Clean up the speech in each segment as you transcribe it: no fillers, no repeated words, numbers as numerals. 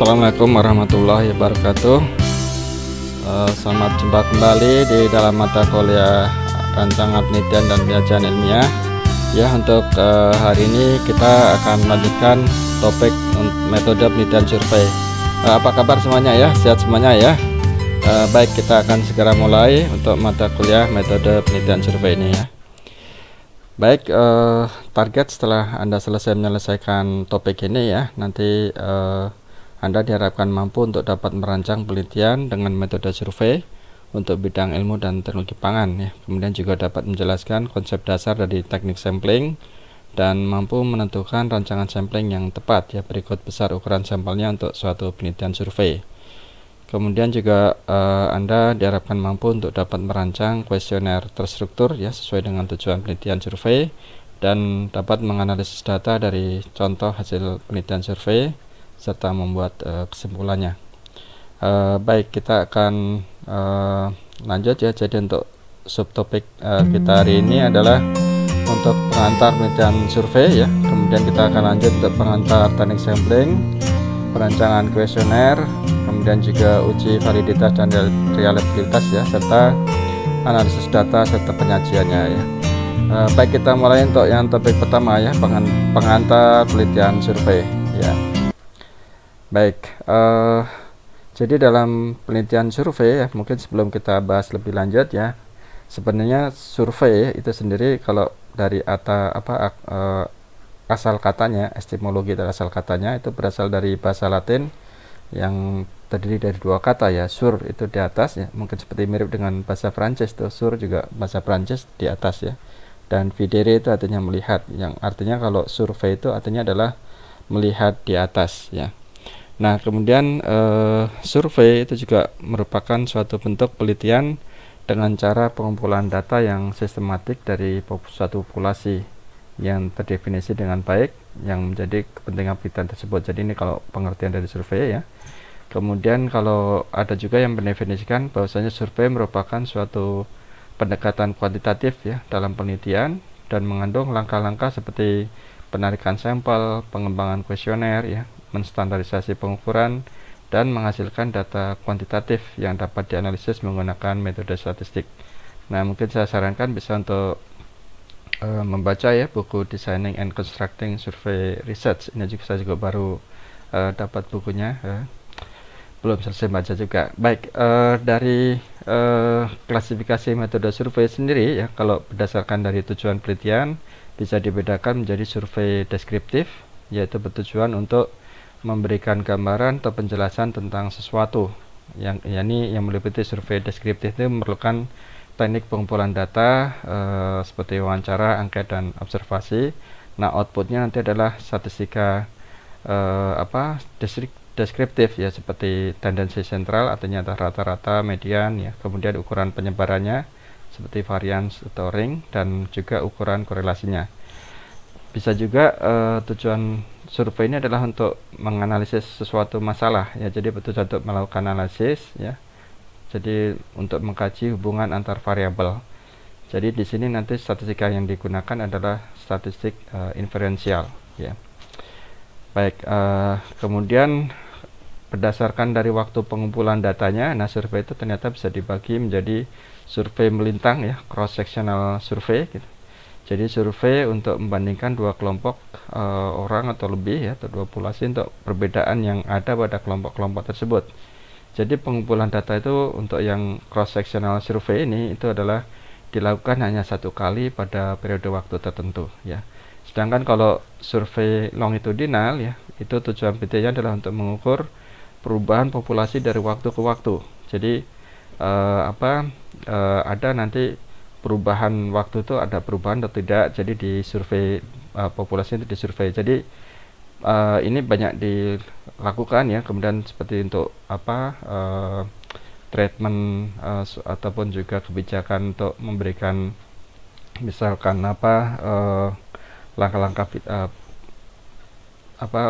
Assalamualaikum warahmatullahi wabarakatuh. Selamat jumpa kembali di dalam mata kuliah rancangan penelitian dan penyajian ilmiah. Ya, untuk hari ini kita akan melanjutkan topik metode penelitian survei. Apa kabar semuanya ya? Sehat semuanya ya? Baik, kita akan segera mulai untuk mata kuliah metode penelitian survei ini ya. Baik, target setelah Anda selesai menyelesaikan topik ini ya, nanti Anda diharapkan mampu untuk dapat merancang penelitian dengan metode survei untuk bidang ilmu dan teknologi pangan ya. Kemudian juga dapat menjelaskan konsep dasar dari teknik sampling dan mampu menentukan rancangan sampling yang tepat ya, berikut besar ukuran sampelnya untuk suatu penelitian survei. Kemudian juga Anda diharapkan mampu untuk dapat merancang kuesioner terstruktur ya, sesuai dengan tujuan penelitian survei, dan dapat menganalisis data dari contoh hasil penelitian survei serta membuat kesimpulannya. Baik, kita akan lanjut ya. Jadi untuk subtopik kita hari ini adalah untuk pengantar penelitian survei ya. Kemudian kita akan lanjut untuk pengantar teknik sampling, perancangan kuesioner, kemudian juga uji validitas dan reliabilitas ya, serta analisis data serta penyajiannya ya. Baik, kita mulai untuk yang topik pertama ya, pengantar penelitian survei ya. Baik, jadi dalam penelitian survei ya, mungkin sebelum kita bahas lebih lanjut ya, sebenarnya survei itu sendiri kalau dari asal katanya, etimologi dari asal katanya itu berasal dari bahasa Latin yang terdiri dari dua kata ya, sur itu di atas ya, mungkin seperti mirip dengan bahasa Prancis tuh, sur juga bahasa Prancis di atas ya, dan videre itu artinya melihat, yang artinya kalau survei itu artinya adalah melihat di atas ya. Nah, kemudian survei itu juga merupakan suatu bentuk penelitian dengan cara pengumpulan data yang sistematik dari suatu populasi yang terdefinisi dengan baik yang menjadi kepentingan penelitian tersebut. Jadi ini kalau pengertian dari survei ya. Kemudian kalau ada juga yang mendefinisikan bahwasanya survei merupakan suatu pendekatan kuantitatif ya dalam penelitian dan mengandung langkah-langkah seperti penarikan sampel, pengembangan kuesioner ya, menstandarisasi pengukuran, dan menghasilkan data kuantitatif yang dapat dianalisis menggunakan metode statistik. Nah, mungkin saya sarankan bisa untuk membaca ya buku Designing and Constructing Survey Research. Ini juga saya juga baru dapat bukunya, belum selesai baca juga. Baik, dari klasifikasi metode survei sendiri ya, kalau berdasarkan dari tujuan penelitian bisa dibedakan menjadi survei deskriptif, yaitu bertujuan untuk memberikan gambaran atau penjelasan tentang sesuatu, yang meliputi survei deskriptif itu memerlukan teknik pengumpulan data seperti wawancara, angket, dan observasi. Nah, outputnya nanti adalah statistika deskriptif ya, seperti tendensi sentral artinya rata-rata, median ya, kemudian ukuran penyebarannya seperti varians atau ring, dan juga ukuran korelasinya. Bisa juga tujuan survei ini adalah untuk menganalisis sesuatu masalah ya, jadi bertujuan untuk melakukan analisis ya, jadi untuk mengkaji hubungan antar variabel. Jadi di sini nanti statistika yang digunakan adalah statistik inferensial ya. Baik, kemudian berdasarkan dari waktu pengumpulan datanya, nah survei itu ternyata bisa dibagi menjadi survei melintang ya, cross sectional survey gitu. Jadi survei untuk membandingkan dua kelompok orang atau lebih ya, atau dua populasi untuk perbedaan yang ada pada kelompok-kelompok tersebut. Jadi pengumpulan data itu untuk yang cross sectional survey ini itu adalah dilakukan hanya satu kali pada periode waktu tertentu ya. Sedangkan kalau survei longitudinal ya, itu tujuan penelitiannya adalah untuk mengukur perubahan populasi dari waktu ke waktu. Jadi ada nanti perubahan waktu itu, ada perubahan atau tidak, jadi di survei populasi itu disurvei. Jadi ini banyak dilakukan ya, kemudian seperti untuk treatment ataupun juga kebijakan untuk memberikan misalkan langkah-langkah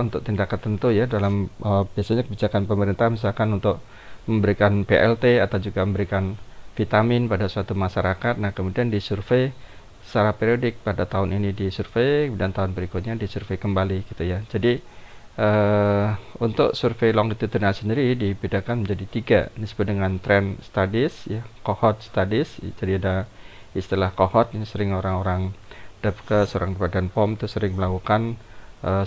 untuk tindakan tertentu ya, dalam biasanya kebijakan pemerintah misalkan untuk memberikan BLT atau juga memberikan vitamin pada suatu masyarakat. Nah, kemudian disurvei secara periodik, pada tahun ini disurvei dan tahun berikutnya disurvei kembali gitu ya. Jadi Untuk survei longitudinal sendiri dibedakan menjadi 3, disebut dengan trend studies ya, cohort studies. Jadi ada istilah cohort, ini sering orang-orang Dapkes, orang Badan POM itu sering melakukan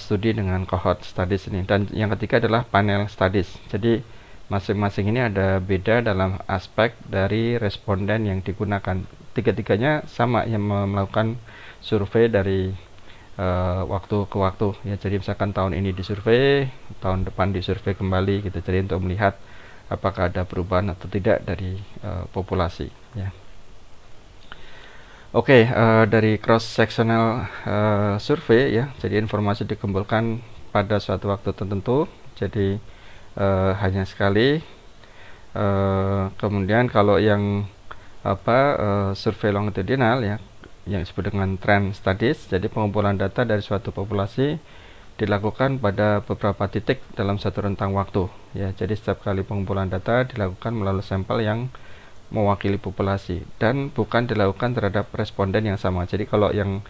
studi dengan cohort studies ini. Dan yang ketiga adalah panel studies. Jadi masing-masing ini ada beda dalam aspek dari responden yang digunakan. Tiga-tiganya sama, yang melakukan survei dari waktu ke waktu ya. Jadi misalkan tahun ini disurvei, tahun depan disurvei kembali gitu. Jadi untuk melihat apakah ada perubahan atau tidak dari populasi ya. Oke, dari cross sectional survei ya. Jadi informasi dikumpulkan pada suatu waktu tertentu. Jadi hanya sekali. Kemudian kalau yang survei longitudinal ya, yang disebut dengan trend studies, jadi pengumpulan data dari suatu populasi dilakukan pada beberapa titik dalam satu rentang waktu ya. Jadi setiap kali pengumpulan data dilakukan melalui sampel yang mewakili populasi dan bukan dilakukan terhadap responden yang sama. Jadi kalau yang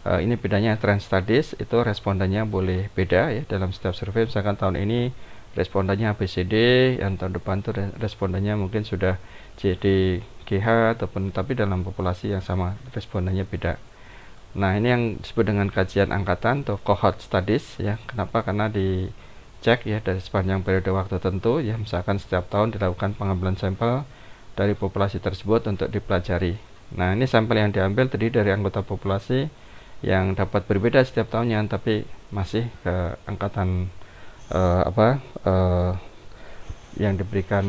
ini bedanya, trend studies itu respondennya boleh beda ya dalam setiap survei. Misalkan tahun ini respondennya ABCD, yang tahun depan tuh respondennya mungkin sudah CD, GH, ataupun tapi dalam populasi yang sama respondennya beda. Nah, ini yang disebut dengan kajian angkatan atau cohort studies ya. Kenapa? Karena dicek ya dari sepanjang periode waktu tertentu ya. Misalkan setiap tahun dilakukan pengambilan sampel dari populasi tersebut untuk dipelajari. Nah, ini sampel yang diambil tadi dari anggota populasi yang dapat berbeda setiap tahunnya, tapi masih ke angkatan yang diberikan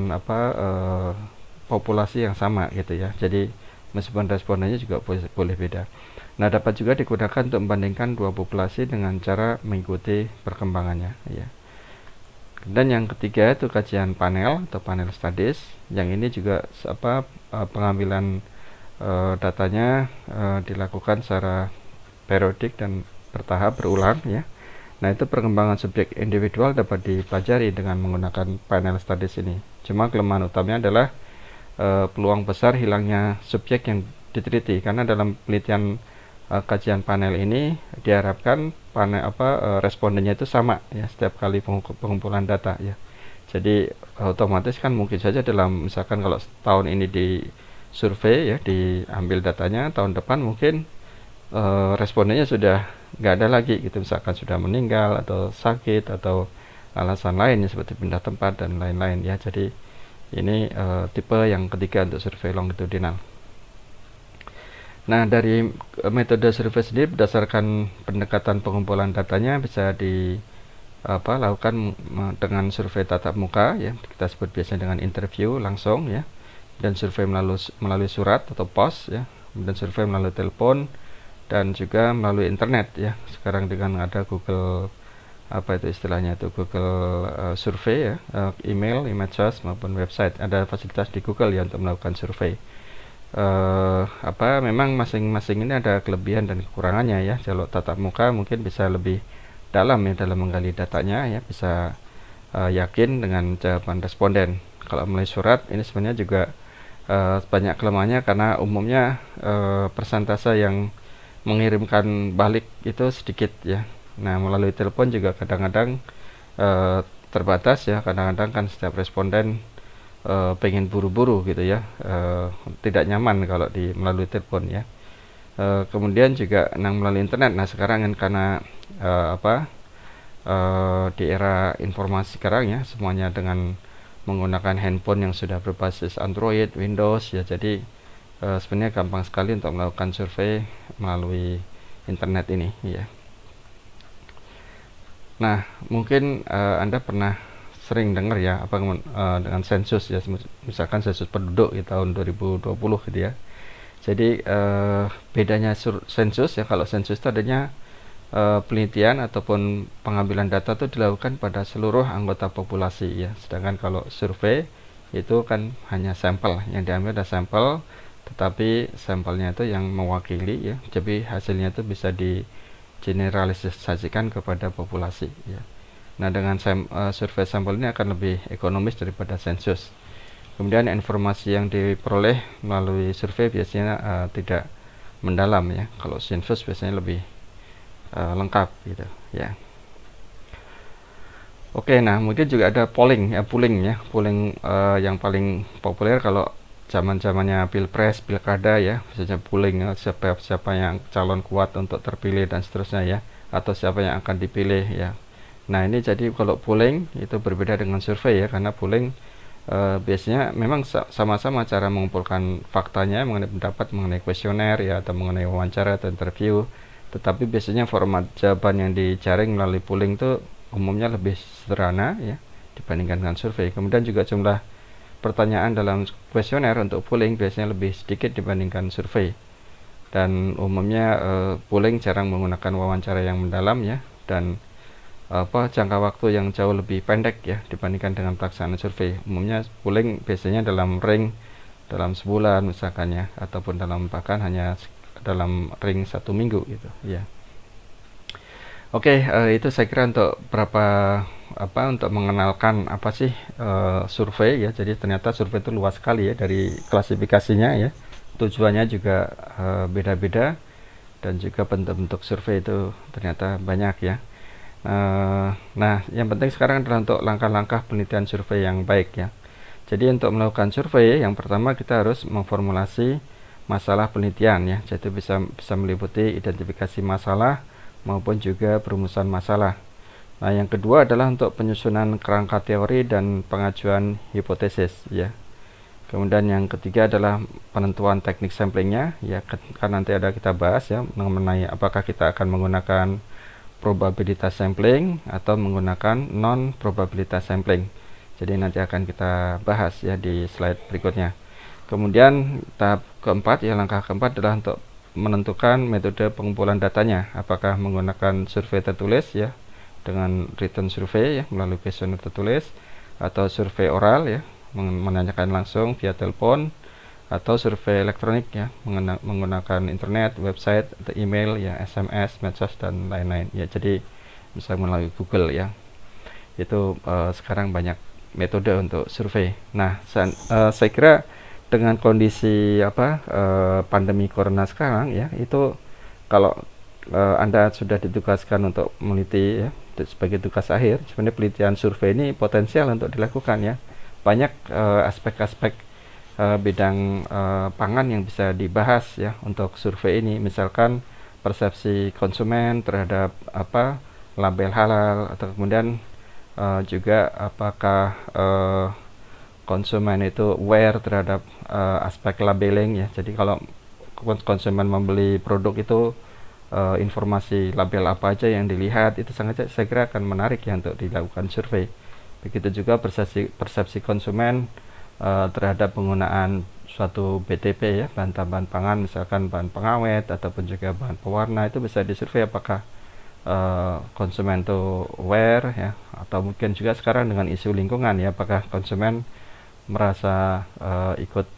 populasi yang sama gitu ya. Jadi meskipun respondennya juga boleh beda. Nah, dapat juga digunakan untuk membandingkan dua populasi dengan cara mengikuti perkembangannya ya. Dan yang ketiga itu kajian panel atau panel studies. Yang ini juga pengambilan datanya dilakukan secara periodik dan bertahap berulang ya. Nah, itu perkembangan subjek individual dapat dipelajari dengan menggunakan panel studies ini. Cuma kelemahan utamanya adalah peluang besar hilangnya subjek yang diteliti, karena dalam penelitian kajian panel ini diharapkan respondennya itu sama ya setiap kali pengumpulan data ya. Jadi otomatis kan mungkin saja dalam misalkan kalau tahun ini di survei ya, diambil datanya, tahun depan mungkin respondennya sudah nggak ada lagi gitu, misalkan sudah meninggal atau sakit atau alasan lainnya seperti pindah tempat dan lain-lain ya. Jadi ini tipe yang ketiga untuk survei longitudinal. Nah, dari metode survei sendiri berdasarkan pendekatan pengumpulan datanya bisa dilakukan dengan survei tatap muka ya, kita sebut biasanya dengan interview langsung ya, dan survei melalui surat atau pos ya, dan survei melalui telepon dan juga melalui internet ya. Sekarang dengan ada Google Google survei ya, email, image search maupun website, ada fasilitas di Google ya untuk melakukan survei. Memang masing-masing ini ada kelebihan dan kekurangannya ya. Kalau tatap muka mungkin bisa lebih dalam ya dalam menggali datanya ya, bisa yakin dengan jawaban responden. Kalau melalui surat ini sebenarnya juga banyak kelemahannya, karena umumnya persentase yang mengirimkan balik itu sedikit ya. Nah, melalui telepon juga kadang-kadang terbatas ya. Kadang-kadang kan setiap responden pengen buru-buru gitu ya, tidak nyaman kalau melalui telepon ya. Kemudian juga melalui internet. Nah, sekarang kan karena di era informasi sekarang ya, semuanya dengan menggunakan handphone yang sudah berbasis Android, Windows ya. Jadi sebenarnya gampang sekali untuk melakukan survei melalui internet ini ya. Nah, mungkin Anda pernah sering dengar ya dengan sensus ya, misalkan sensus penduduk di tahun 2020 gitu ya. Jadi bedanya sensus ya, kalau sensus itu adanya penelitian ataupun pengambilan data itu dilakukan pada seluruh anggota populasi ya. Sedangkan kalau survei itu kan hanya sampel, yang diambil ada sampel, tetapi sampelnya itu yang mewakili ya. Jadi hasilnya itu bisa digeneralisasikan kepada populasi ya. Nah, dengan survei sampel ini akan lebih ekonomis daripada sensus. Kemudian informasi yang diperoleh melalui survei biasanya tidak mendalam ya. Kalau sensus biasanya lebih lengkap gitu ya. Oke, nah mungkin juga ada polling ya, polling yang paling populer kalau zaman-zamannya pilpres, pilkada ya, biasanya polling ya, siapa yang calon kuat untuk terpilih dan seterusnya ya, atau siapa yang akan dipilih ya. Nah ini jadi kalau polling itu berbeda dengan survei ya, karena polling biasanya memang sama-sama cara mengumpulkan faktanya mengenai pendapat, mengenai kuesioner ya, atau mengenai wawancara atau interview, tetapi biasanya format jawaban yang dijaring melalui polling itu umumnya lebih sederhana ya dibandingkan dengan survei. Kemudian juga jumlah pertanyaan dalam kuesioner untuk polling biasanya lebih sedikit dibandingkan survei, dan umumnya polling jarang menggunakan wawancara yang mendalam ya, dan jangka waktu yang jauh lebih pendek ya dibandingkan dengan pelaksanaan survei. Umumnya polling biasanya dalam dalam sebulan misalkan ya, ataupun bahkan hanya dalam ring 1 minggu gitu ya. Oke, itu saya kira untuk untuk mengenalkan apa sih survei ya. Jadi ternyata survei itu luas sekali ya dari klasifikasinya ya. Tujuannya juga beda-beda, dan juga bentuk-bentuk survei itu ternyata banyak ya. Nah, yang penting sekarang adalah untuk langkah-langkah penelitian survei yang baik ya. Jadi untuk melakukan survei, yang pertama kita harus memformulasi masalah penelitian ya. Jadi bisa meliputi identifikasi masalah maupun juga perumusan masalah. Nah, yang kedua adalah untuk penyusunan kerangka teori dan pengajuan hipotesis ya. Kemudian yang ketiga adalah penentuan teknik samplingnya ya, kan nanti ada kita bahas ya mengenai apakah kita akan menggunakan probabilitas sampling atau menggunakan non probabilitas sampling. Jadi nanti akan kita bahas ya di slide berikutnya. Kemudian tahap keempat ya, langkah keempat adalah untuk menentukan metode pengumpulan datanya, apakah menggunakan survei tertulis ya dengan written survey ya melalui kuesioner tertulis, atau survei oral ya menanyakan langsung via telepon, atau survei elektronik ya menggunakan internet, website, atau email ya, SMS, medsos dan lain-lain ya. Jadi bisa melalui Google ya. Itu sekarang banyak metode untuk survei. Nah, saya kira dengan kondisi pandemi corona sekarang ya, itu kalau Anda sudah ditugaskan untuk meneliti ya sebagai tugas akhir, sebenarnya penelitian survei ini potensial untuk dilakukan ya. Banyak aspek-aspek bidang pangan yang bisa dibahas ya untuk survei ini, misalkan persepsi konsumen terhadap label halal, atau kemudian juga apakah konsumen itu aware terhadap aspek labeling ya. Jadi kalau konsumen membeli produk itu informasi label apa aja yang dilihat, itu saya kira akan menarik ya untuk dilakukan survei. Begitu juga persepsi konsumen terhadap penggunaan suatu BTP ya, bahan tambahan pangan, misalkan bahan pengawet ataupun juga bahan pewarna, itu bisa disurvei apakah konsumen itu aware ya, atau mungkin juga sekarang dengan isu lingkungan ya, apakah konsumen merasa ikut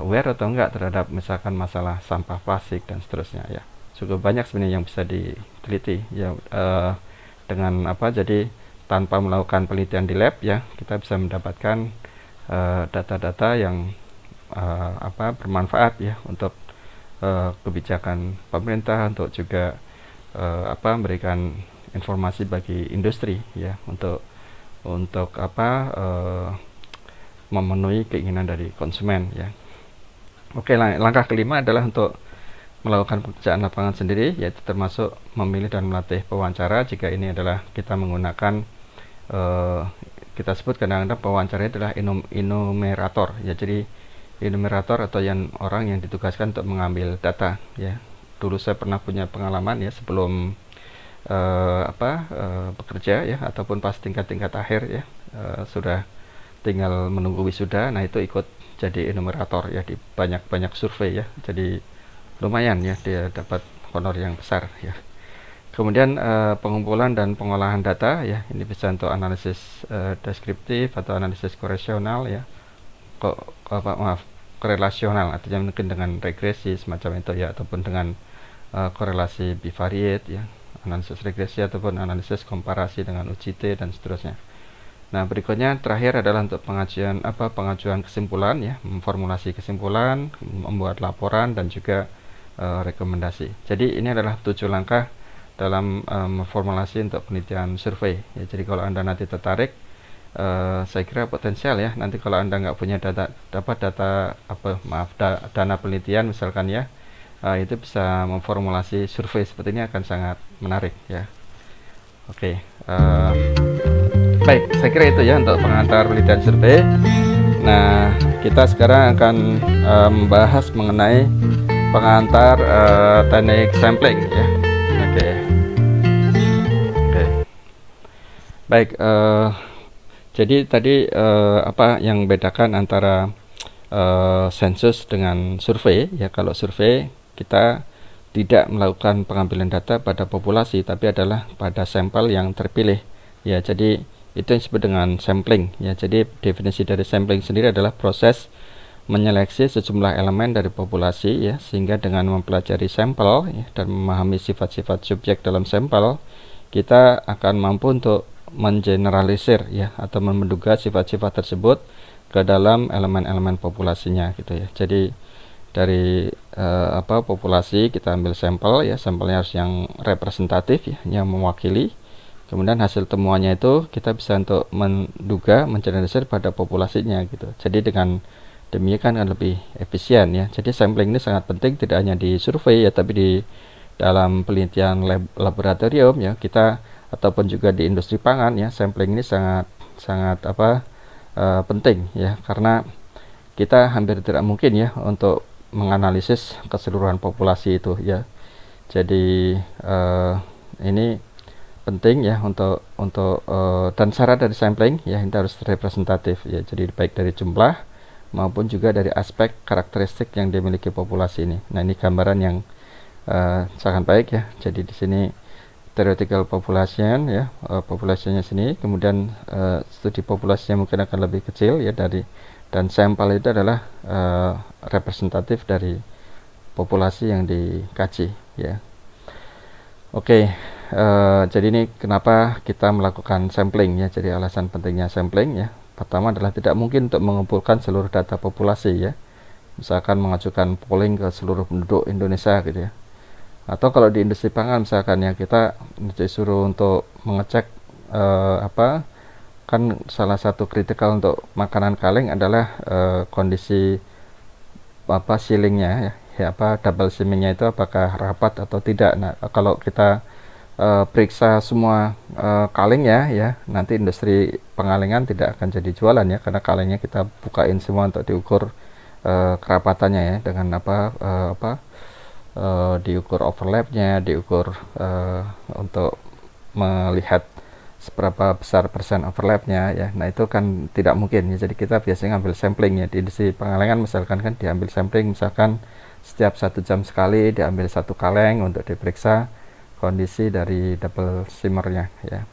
aware atau enggak terhadap misalkan masalah sampah plastik dan seterusnya ya. Cukup banyak sebenarnya yang bisa diteliti ya dengan jadi tanpa melakukan penelitian di lab ya, kita bisa mendapatkan data-data yang bermanfaat ya untuk kebijakan pemerintah, untuk juga memberikan informasi bagi industri ya, untuk memenuhi keinginan dari konsumen ya. Oke, langkah kelima adalah untuk melakukan pekerjaan lapangan sendiri, yaitu termasuk memilih dan melatih pewawancara. Jika ini adalah kita menggunakan kita sebut kadang-kadang pewawancara adalah enumerator ya. Jadi enumerator atau orang yang ditugaskan untuk mengambil data ya. Dulu saya pernah punya pengalaman ya, sebelum bekerja ya, ataupun pas tingkat akhir ya, sudah tinggal menunggu wisuda. Nah, itu ikut jadi enumerator ya di banyak survei ya. Jadi lumayan ya, dia dapat honor yang besar ya. Kemudian pengumpulan dan pengolahan data ya, ini bisa untuk analisis deskriptif atau analisis korelasional ya, korelasional, artinya mungkin dengan regresi semacam itu ya, ataupun dengan korelasi bivariate ya, analisis regresi ataupun analisis komparasi dengan UGT dan seterusnya. Nah, berikutnya terakhir adalah untuk pengajuan kesimpulan ya, memformulasi kesimpulan, membuat laporan dan juga rekomendasi. Jadi ini adalah 7 langkah dalam formulasi untuk penelitian survei ya. Jadi kalau Anda nanti tertarik, saya kira potensial ya, nanti kalau Anda nggak punya data dana penelitian misalkan ya, itu bisa memformulasi survei seperti ini akan sangat menarik ya. Oke, baik, saya kira itu ya untuk pengantar penelitian survei. Nah, kita sekarang akan membahas mengenai pengantar teknik sampling ya. Oke. Baik, jadi tadi apa yang membedakan antara sensus dengan survei ya. Kalau survei kita tidak melakukan pengambilan data pada populasi, tapi adalah pada sampel yang terpilih ya. Jadi itu yang disebut dengan sampling ya. Jadi definisi dari sampling sendiri adalah proses menyeleksi sejumlah elemen dari populasi ya, sehingga dengan mempelajari sampel ya, dan memahami sifat-sifat subjek dalam sampel, kita akan mampu untuk mengeneralisir ya, atau menduga sifat-sifat tersebut ke dalam elemen-elemen populasinya gitu ya. Jadi dari populasi kita ambil sampel ya, sampelnya harus yang representatif ya, yang mewakili. Kemudian hasil temuannya itu kita bisa untuk menduga, mengeneralisir pada populasinya gitu. Jadi dengan demikian kan lebih efisien ya. Jadi sampling ini sangat penting, tidak hanya di survei ya, tapi di dalam penelitian laboratorium ya kita, ataupun juga di industri pangan ya, sampling ini sangat penting ya, karena kita hampir tidak mungkin ya untuk menganalisis keseluruhan populasi itu ya. Jadi ini penting ya untuk dan syarat dari sampling ya, ini harus representatif ya. Jadi baik dari jumlah maupun juga dari aspek karakteristik yang dimiliki populasi ini. Nah, ini gambaran yang sangat baik ya. Jadi di sini theoretical population ya, populasinya sini, kemudian studi populasinya mungkin akan lebih kecil ya dari, dan sampel itu adalah representatif dari populasi yang dikaji ya. Oke, jadi ini kenapa kita melakukan sampling ya. Jadi alasan pentingnya sampling ya, pertama adalah tidak mungkin untuk mengumpulkan seluruh data populasi ya, misalkan mengajukan polling ke seluruh penduduk Indonesia gitu ya. Atau kalau di industri pangan misalkan ya, kita disuruh untuk mengecek kan salah satu kritikal untuk makanan kaleng adalah kondisi sealingnya ya, double seamingnya itu apakah rapat atau tidak. Nah, kalau kita periksa semua kaleng ya, nanti industri pengalengan tidak akan jadi jualan ya, karena kalengnya kita bukain semua untuk diukur kerapatannya ya, dengan diukur overlapnya, diukur untuk melihat seberapa besar persen overlapnya ya. Nah, itu kan tidak mungkin ya. Jadi kita biasanya ngambil sampling ya, di industri pengalengan misalkan kan diambil sampling, misalkan setiap 1 jam sekali diambil 1 kaleng untuk diperiksa kondisi dari double simmernya ya.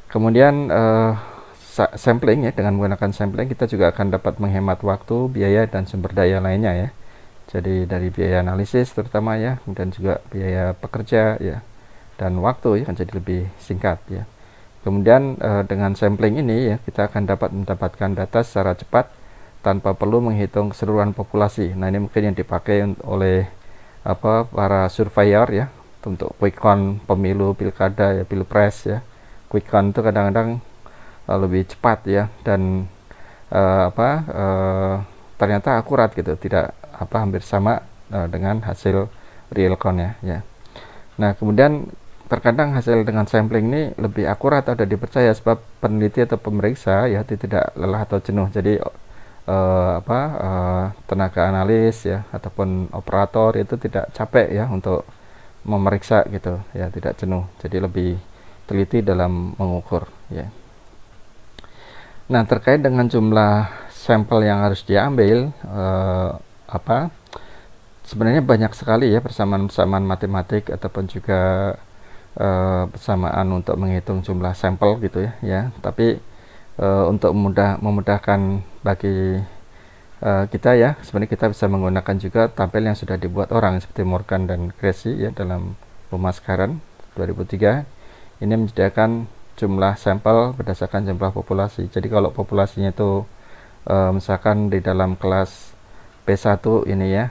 Kemudian sampling ya, dengan menggunakan sampling kita juga akan dapat menghemat waktu, biaya, dan sumber daya lainnya ya. Jadi dari biaya analisis terutama ya, dan juga biaya pekerja ya, dan waktu ya, kan jadi lebih singkat ya. Kemudian dengan sampling ini ya, kita akan dapat mendapatkan data secara cepat tanpa perlu menghitung keseluruhan populasi. Nah, ini mungkin yang dipakai oleh para surveyor ya, untuk quick count pemilu, pilkada ya, pilpres ya. Quick count itu kadang-kadang lebih cepat ya, dan ternyata akurat gitu, tidak hampir sama dengan hasil real count ya. Nah, kemudian terkadang hasil dengan sampling ini lebih akurat atau dipercaya sebab peneliti atau pemeriksa ya tidak lelah atau jenuh. Jadi tenaga analis ya, ataupun operator itu tidak capek ya untuk memeriksa gitu ya, tidak jenuh. Jadi lebih teliti dalam mengukur ya. Nah, terkait dengan jumlah sampel yang harus diambil, sebenarnya banyak sekali ya persamaan-persamaan matematik ataupun juga persamaan untuk menghitung jumlah sampel gitu ya. Tapi untuk memudahkan bagi kita ya, sebenarnya kita bisa menggunakan juga tabel yang sudah dibuat orang seperti Morgan dan Gracie ya, dalam Rumas Karen 2003. Ini menyediakan jumlah sampel berdasarkan jumlah populasi. Jadi kalau populasinya itu misalkan di dalam kelas P1 ini ya,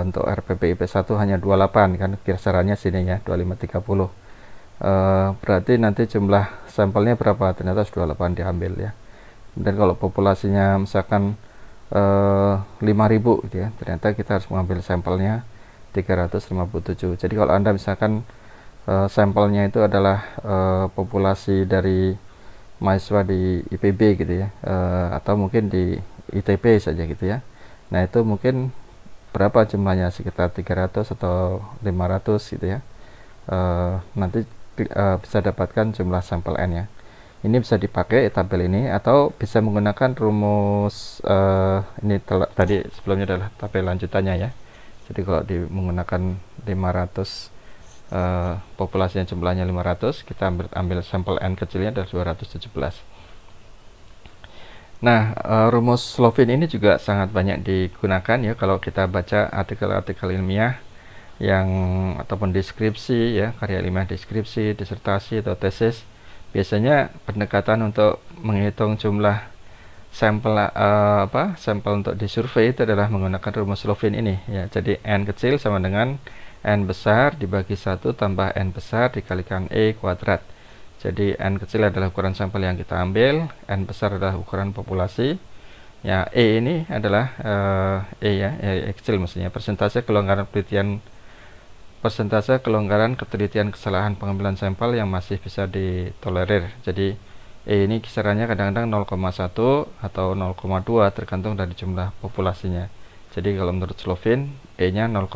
untuk RPPI P1 hanya 28 kan, kisarannya sini ya, 25-30. berarti nanti jumlah sampelnya berapa, ternyata 28 diambil ya. Dan kalau populasinya misalkan 5.000 gitu ya, ternyata kita harus mengambil sampelnya 357. Jadi kalau Anda misalkan sampelnya itu adalah populasi dari mahasiswa di IPB gitu ya, atau mungkin di ITB saja gitu ya, nah itu mungkin berapa jumlahnya, sekitar 300 atau 500 gitu ya. Nanti bisa dapatkan jumlah sampel N ya. Ini bisa dipakai tabel ini, atau bisa menggunakan rumus ini tadi sebelumnya adalah tabel lanjutannya ya. Jadi kalau menggunakan 500, populasinya jumlahnya 500, kita ambil sampel N kecilnya adalah 217. Nah, rumus Slovin ini juga sangat banyak digunakan ya kalau kita baca artikel-artikel ilmiah yang ataupun deskripsi ya, karya ilmiah deskripsi, disertasi atau tesis. Biasanya pendekatan untuk menghitung jumlah sampel sampel untuk disurvei itu adalah menggunakan rumus Slovin ini ya. Jadi N kecil sama dengan N besar dibagi 1 tambah N besar dikalikan E kuadrat. Jadi N kecil adalah ukuran sampel yang kita ambil, N besar adalah ukuran populasi. Ya, E ini adalah E ya, E kecil maksudnya persentase kelonggaran penelitian, persentase kelonggaran ketelitian kesalahan pengambilan sampel yang masih bisa ditolerir. Jadi E ini kisarannya kadang-kadang 0,1 atau 0,2 tergantung dari jumlah populasinya. Jadi kalau menurut Slovin, E-nya 0,1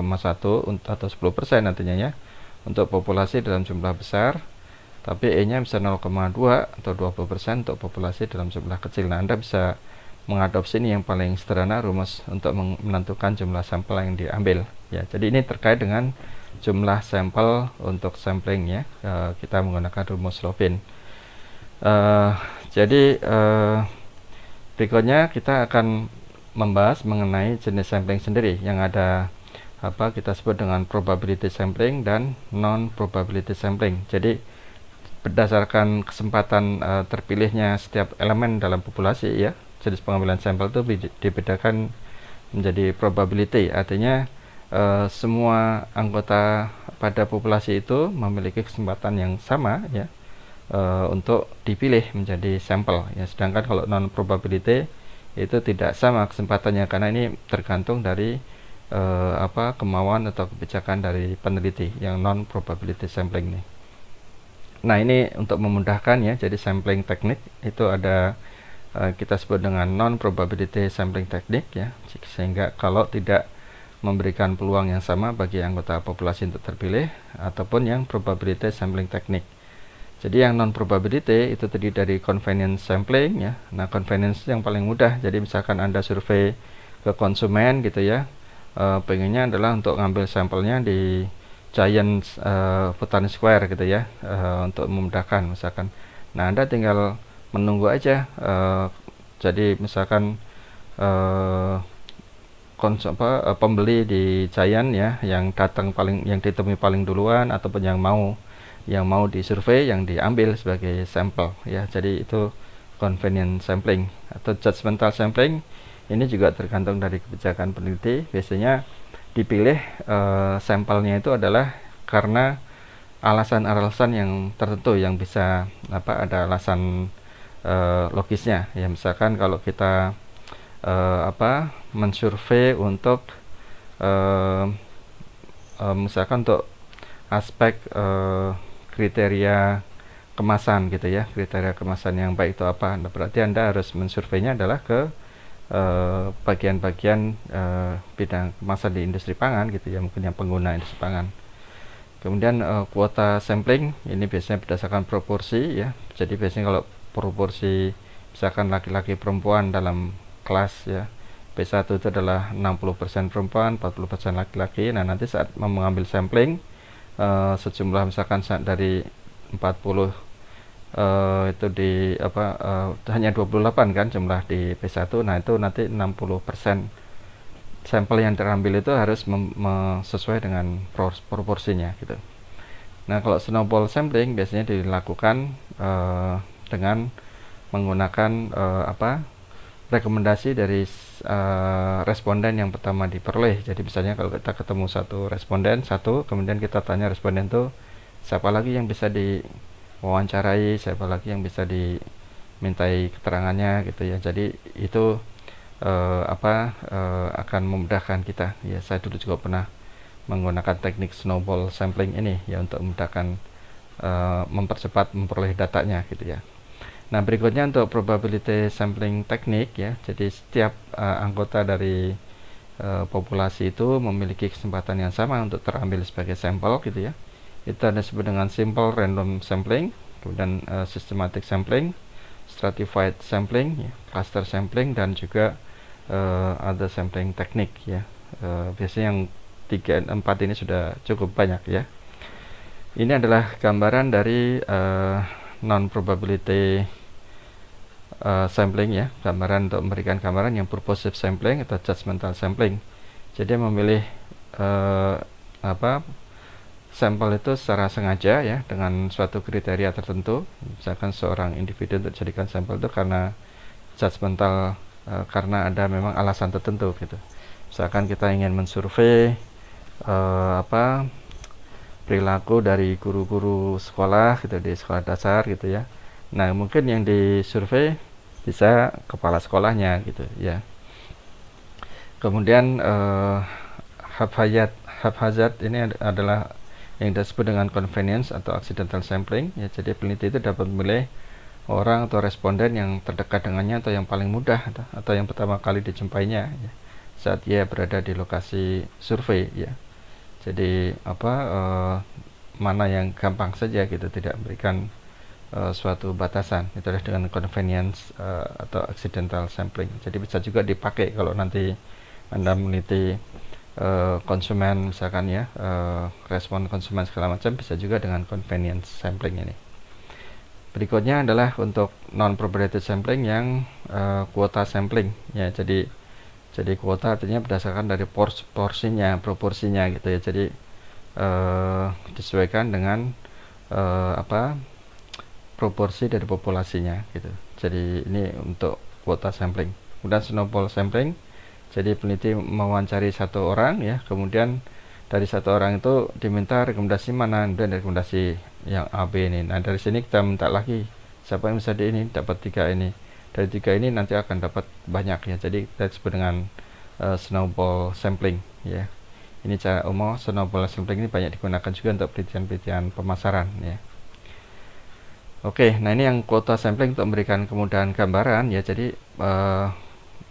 atau 10% nantinya ya untuk populasi dalam jumlah besar, tapi E-nya bisa 0,2 atau 20% untuk populasi dalam jumlah kecil. Nah, Anda bisa mengadopsi ini yang paling sederhana, rumus untuk menentukan jumlah sampel yang diambil ya. Jadi ini terkait dengan jumlah sampel untuk sampling ya, kita menggunakan rumus Slovin. Jadi berikutnya kita akan membahas mengenai jenis sampling sendiri yang ada kita sebut dengan probability sampling dan non probability sampling. Jadi berdasarkan kesempatan terpilihnya setiap elemen dalam populasi ya, jenis pengambilan sampel itu dibedakan menjadi probability, artinya semua anggota pada populasi itu memiliki kesempatan yang sama ya untuk dipilih menjadi sampel ya. Sedangkan kalau non probability itu tidak sama kesempatannya, karena ini tergantung dari kemauan atau kebijakan dari peneliti yang non probability sampling nih. Nah, ini untuk memudahkan ya, jadi sampling teknik itu ada kita sebut dengan non probability sampling teknik ya, sehingga kalau tidak memberikan peluang yang sama bagi anggota populasi untuk terpilih, ataupun yang probability sampling teknik. Jadi yang non probability itu terdiri dari convenience sampling ya. Nah, convenience yang paling mudah. Jadi misalkan Anda survei ke konsumen gitu ya, pengennya adalah untuk ngambil sampelnya di Giant Botanic Square gitu ya, untuk memudahkan misalkan. Nah, Anda tinggal menunggu aja. Jadi misalkan pembeli di Giant ya, yang ditemui paling duluan, ataupun yang mau disurvei, yang diambil sebagai sampel ya. Jadi itu convenient sampling. Atau judgmental sampling ini juga tergantung dari kebijakan peneliti. Biasanya dipilih sampelnya itu adalah karena alasan-alasan yang tertentu yang bisa ada alasan logisnya ya. Misalkan kalau kita mensurvei untuk misalkan untuk aspek kriteria kemasan gitu ya, kriteria kemasan yang baik itu apa. Nah, berarti Anda harus mensurveinya adalah ke bagian-bagian bidang kemasan di industri pangan gitu ya, mungkin yang pengguna industri pangan. Kemudian kuota sampling ini biasanya berdasarkan proporsi ya. Jadi biasanya kalau proporsi misalkan laki-laki perempuan dalam kelas ya, P1 itu adalah 60% perempuan, 40% laki-laki. Nah, nanti saat mengambil sampling sejumlah misalkan dari 40 itu di hanya 28 kan jumlah di P1. Nah, itu nanti 60% sampel yang terambil itu harus sesuai dengan proporsinya gitu. Nah, kalau snowball sampling biasanya dilakukan dengan menggunakan rekomendasi dari responden yang pertama diperoleh. Jadi misalnya kalau kita ketemu satu responden kemudian kita tanya responden itu siapa lagi yang bisa diwawancarai, siapa lagi yang bisa dimintai keterangannya gitu ya. Jadi itu akan memudahkan kita ya. Saya dulu juga pernah menggunakan teknik snowball sampling ini ya untuk memudahkan mempercepat memperoleh datanya gitu ya. Nah, berikutnya untuk probability sampling teknik ya. Jadi setiap anggota dari populasi itu memiliki kesempatan yang sama untuk terambil sebagai sampel gitu ya. Itu ada disebut dengan simple random sampling, kemudian systematic sampling, stratified sampling, ya, cluster sampling, dan juga ada sampling teknik ya. Biasanya yang 3-4 ini sudah cukup banyak ya. Ini adalah gambaran dari non probability sampling ya, gambaran untuk memberikan gambaran yang purposive sampling atau judgmental sampling. Jadi memilih sampel itu secara sengaja ya dengan suatu kriteria tertentu. Misalkan seorang individu untuk dijadikan sampel itu karena judgmental, karena ada memang alasan tertentu gitu. Misalkan kita ingin mensurvei perilaku dari guru-guru sekolah gitu di sekolah dasar gitu ya. Nah, mungkin yang disurvei bisa kepala sekolahnya gitu ya. Kemudian haphazard ini adalah yang disebut dengan convenience atau accidental sampling ya. Jadi peneliti itu dapat memilih orang atau responden yang terdekat dengannya atau yang paling mudah atau yang pertama kali dijumpainya ya, saat ia berada di lokasi survei ya. Jadi mana yang gampang saja gitu, tidak memberikan suatu batasan. Itu adalah dengan convenience atau accidental sampling. Jadi bisa juga dipakai kalau nanti Anda meneliti konsumen misalkan ya, respon konsumen segala macam, bisa juga dengan convenience sampling ini. Berikutnya adalah untuk non probability sampling yang kuota sampling ya. Jadi kuota artinya berdasarkan dari porsinya, proporsinya gitu ya. Jadi disesuaikan dengan proporsi dari populasinya gitu. Jadi ini untuk kuota sampling. Kemudian snowball sampling, jadi peneliti mewawancari satu orang ya, kemudian dari satu orang itu diminta rekomendasi mana, dan rekomendasi yang A, B ini. Nah, dari sini kita minta lagi siapa yang bisa di ini, dapat 3 ini. Dari 3 ini nanti akan dapat banyak ya. Jadi kita sebut dengan snowball sampling ya. Ini cara umum. Snowball sampling ini banyak digunakan juga untuk penelitian pemasaran ya. Oke, nah ini yang kuota sampling untuk memberikan kemudahan gambaran ya. Jadi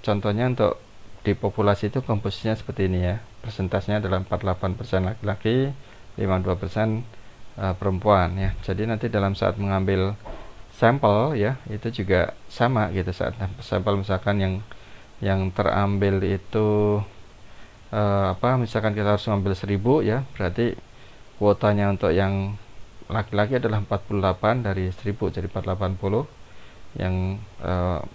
contohnya untuk di populasi itu komposisinya seperti ini ya. Persentasenya adalah 48% laki-laki, 52% perempuan ya. Jadi nanti dalam saat mengambil sampel ya, itu juga sama gitu. Saat sampel misalkan yang terambil itu misalkan kita harus mengambil 1000 ya, berarti kuotanya untuk yang laki-laki adalah 48 dari 1000, jadi 480. Yang